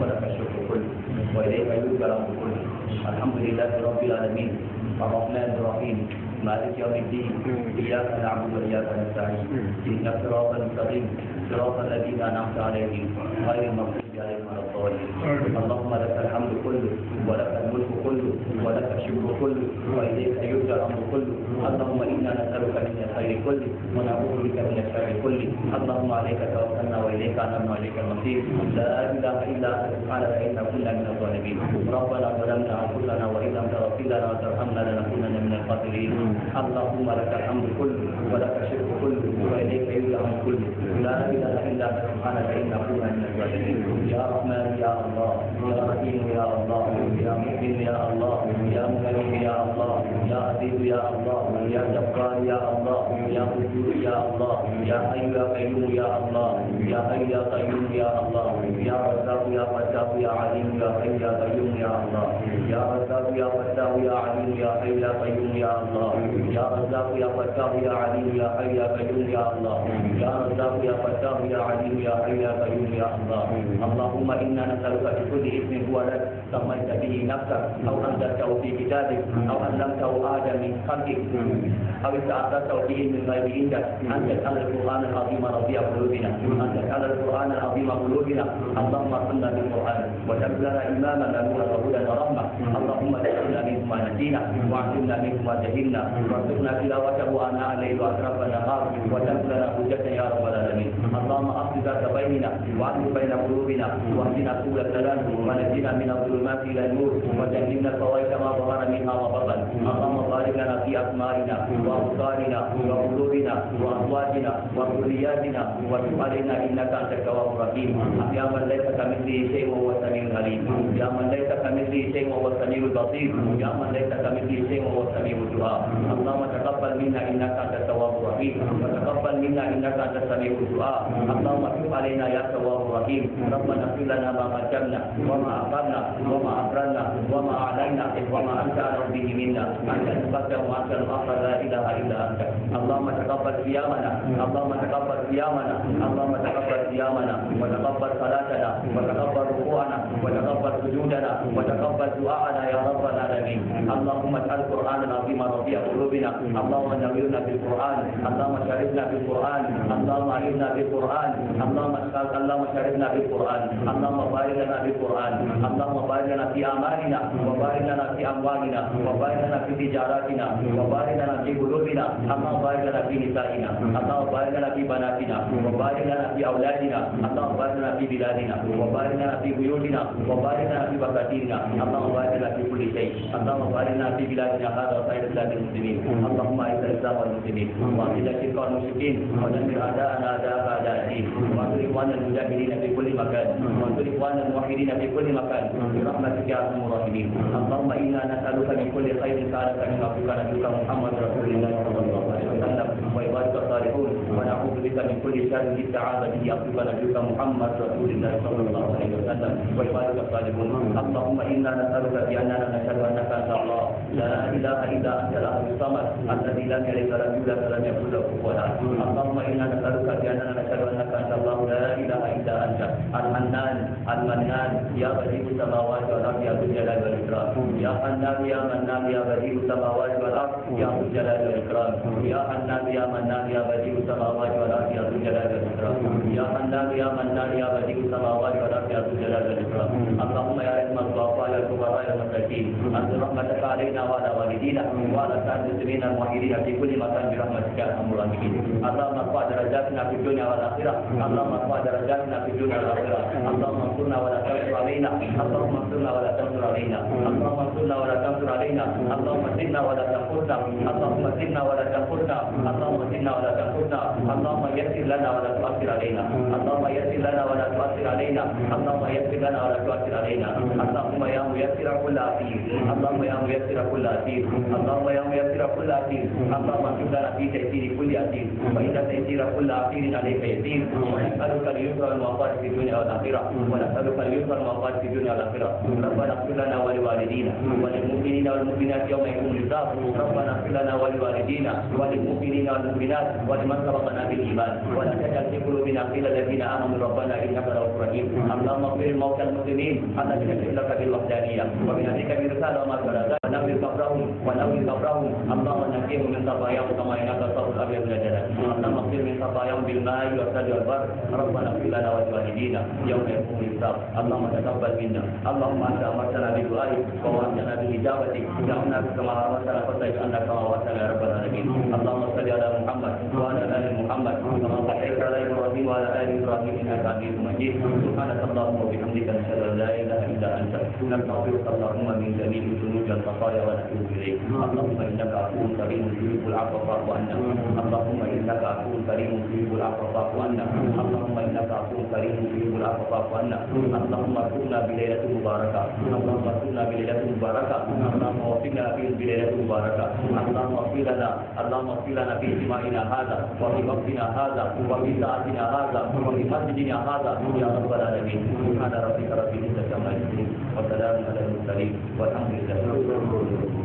Speaker 3: wa lakal shukru kullu wa ilayka yurja'u kullu. Alhamdulillahi rabbil alamin, arrahmanir rahim, مالك يوم الدين. إياك نعبد وإياك نستعين. اهدنا الصراط المستقيم صراط الذين أنعمت عليهم غير المغضوب عليهم ولا الضالين. اللهم لك الحمد كله ولك الملك كله ولك الشكر كله وإليك يرجع الأمر كله. اللهم إنا نسألك من الخير كله ونعوذ بك من الشر كله. اللهم عليك توكلنا وإليك أنبنا وإليك المصير. لا إله إلا أنت سبحانك إنا كنا من الظالمين. ربنا ظلمنا أنفسنا وإن لم تغفر لنا وترحمنا لنكونن من الخاسرين. اللهم لك الحمد كله ولك الشكر كله وإليك يرجع الأمر كله. لا إله إلا أنت سبحانك إنا كنا من الظالمين. يا رحمن يا الله، يا رحيم يا الله، يا مؤمن يا الله، يا مهيمن يا الله، يا عزيز يا الله، يا جبار يا الله، يا قدوس يا الله، يا حي يا قيوم يا الله، يا حي يا قيوم يا الله، يا رزاق يا فتاح يا عليم يا حي يا قيوم يا الله، يا رزاق يا فتاح يا عليم يا حي يا قيوم يا الله، يا رزاق يا فتاح يا عليم يا حي يا قيوم يا الله، يا رزاق يا فتاح يا عليم يا حي يا قيوم يا الله. اللهم إنا نسألك بكل اسم هو لك سميت به نفسك أو أنزلته في كتابك أو علمته آدم من خلقك أو استأثرته به من غير عندك أن تجعل القرآن العظيم ربيع قلوبنا، أن تجعل القرآن العظيم قلوبنا. اللهم ارحمنا بالقرآن وجعل لنا إماما ونورا وهدى ورحمة. اللهم ذكرنا منه ما نسينا وعلمنا منه ما جهلنا وارزقنا تلاوته آناء الليل وأطراف النهار وتمت لنا حجة يا رب العالمين. اللهم أصلح ذات بيننا وأصلح بين قلوبنا واهدنا سبل السلام ونجنا من الظلمات إلى النور وجنبنا الفواحش ما ظهر منها وبطن. اللهم بارك لنا في أسمائنا وأبصارنا وقلوبنا وأزواجنا وذرياتنا وتب علينا إنك أنت التواب الرحيم. يا من ليس كمثله شيء وهو السميع العليم، يا من ليس كمثله شيء وهو السميع البصير، يا من ليس كمثله شيء وهو السميع الدعاء. اللهم تقبل منا إنك أنت التواب الرحيم وتقبل منا إنك أنت السميع الدعاء. اللهم تب علينا يا تواب الرحيم. ربنا اغفر لنا ما قدمنا وما أخرنا وما أسررنا وما أعلنا وما أنت أعلم به منا. أنت المقدم وأنت المؤخر، لا إله إلا أنت. اللهم تقبل صيامنا، اللهم تقبل صيامنا، اللهم تقبل صيامنا وتقبل صلاتنا وتقبل ركوعنا وتقبل سجودنا وتقبل دعاءنا يا رب العالمين. اللهم اجعل القرآن العظيم ربيع قلوبنا. اللهم نورنا بالقرآن، اللهم شاركنا بالقرآن، اللهم أعنا بالقرآن، اللهم شاركنا بالقرآن، اللهم بارك لنا بالقرآن، اللهم بارك لنا في أعمالنا وبارك لنا في أموالنا وبارك لنا في تجاراتنا وبارك لنا في قلوبنا، اللهم بارك لنا في نسائنا، اللهم بارك لنا في بناتنا وبارك لنا في أولادنا، اللهم بارك لنا في بلادنا وبارك لنا في بيوتنا وبارك لنا في بساتيننا، اللهم بارك لنا في كل شيء، اللهم بارك لنا في بلادنا هذا وسائر بلاد المسلمين. اللهم أعز الإسلام والمسلمين وأذل الشرك والمشركين ودمر أعداءنا أعداء أعداء الدين وانصر إخواننا المجاهدين في كل مكان وانصر إخواننا الموحدين في كل مكان برحمتك يا أرحم الراحمين. اللهم إنا نسألك من كل خير سألك من عبدك نبيك محمد رسول الله صلى الله عليه وسلم وعبادك الصالحون ونعوذ بك من كل شر استعاذ به عبدك نبيك محمد رسول الله صلى الله عليه وسلم وعبادك الصالحون. اللهم إنا نسألك بأننا نشهد أنك أنت الله لا إله إلا أنت الأحد الصمد الذي لم يلد ولم يولد ولم يكن له كفوا أحد. اللهم إنا نسألك بأننا نشهد أنك أنت الله لا إله إلا أنت الحنان المنان يا بديع السماوات والأرض يا ذو الجلال والإكرام، يا حنان يا منان يا بديع السماوات والأرض يا ذو الجلال والإكرام، يا حنان يا
Speaker 2: يا منان يا بديع السماوات والأرض يا ذو الجلال والإكرام يا منان يا منان يا بديع السماوات والأرض يا ذو الجلال والإكرام اللهم يا رحم الضعفاء الفقراء المساكين أنزل رحمتك علينا وعلى والدينا وعلى سائر المسلمين الموحدين في كل مكان برحمتك يا أرحم الراحمين اللهم ارفع درجاتنا في الدنيا والآخرة اللهم ارفع درجاتنا في الدنيا والآخرة اللهم انصرنا ولا تنصر علينا اللهم انصرنا ولا تنصر علينا اللهم انصرنا ولا تنصر علينا اللهم زدنا ولا تنقصنا اللهم زدنا ولا تنقصنا اللهم زدنا ولا تنقصنا اللهم يسر لنا ولا تؤثر علينا اللهم يسر لنا ولا تؤثر علينا اللهم يسر لنا ولا تؤثر علينا اللهم يا ميسر كل عسير اللهم يا ميسر كل عسير اللهم يا ميسر كل عسير اللهم اكتب لنا في تيسير كل عسير فإن تيسير كل عسير عليك يسير ونسألك اليسر والموافقة في الدنيا والآخرة ونسألك اليسر والموافقة في الدنيا والآخرة ربنا اغفر لنا ولوالدينا وللمؤمنين والمؤمنات يوم يقوم الحساب ربنا اغفر لنا ولوالدينا وللمؤمنين والمؤمنات ولمن سبقنا بالإيمان ولا تجعل في قلوبنا غلا الذين آمنوا ربنا إنك رؤوف رحيم اللهم اغفر الموتى المسلمين الذين شهدوا لك بالوحدانية وبنبيك برسالة وما بلغت ونور قبرهم اللهم نقيهم من خطاياهم كما ينقى الثوب الأبيض من الجنة اللهم اغفر من خطاياهم بالماء والثلج والبر ربنا اغفر لنا ولوالدينا يوم يقوم الحساب اللهم تقبل منا اللهم أنت أمرتنا بدعائك ووعدتنا بإجابتك دعونا كما أمرتنا فاستجب عنا كما وعدتنا يا رب العالمين اللهم صل على محمد وعلى آل محمد كما صليت على إبراهيم وعلى آل إبراهيم إنك حميد مجيد سبحانك اللهم وبحمدك نشهد أن لا إله إلا أنت نستغفرك اللهم من جميع الذنوب والخطايا ونتوب إليك اللهم إنك عفو كريم تحب العفو فاعف عنا اللهم إنك عفو كريم تحب العفو فاعف عنا اللهم إنك عفو كريم تحب العفو فاعف عنا اللهم ارزقنا بليلة مباركة اللهم ارزقنا بليلة مباركة اللهم وفقنا فيه بليلة مباركة اللهم اغفر لنا في اجتماعنا هذا وفي وقتنا هذا وفي ساعتنا هذا وفي مسجدنا هذا يا رب العالمين سبحان ربك رب العزة عما يصفون وسلام على المرسلين والحمد لله رب العالمين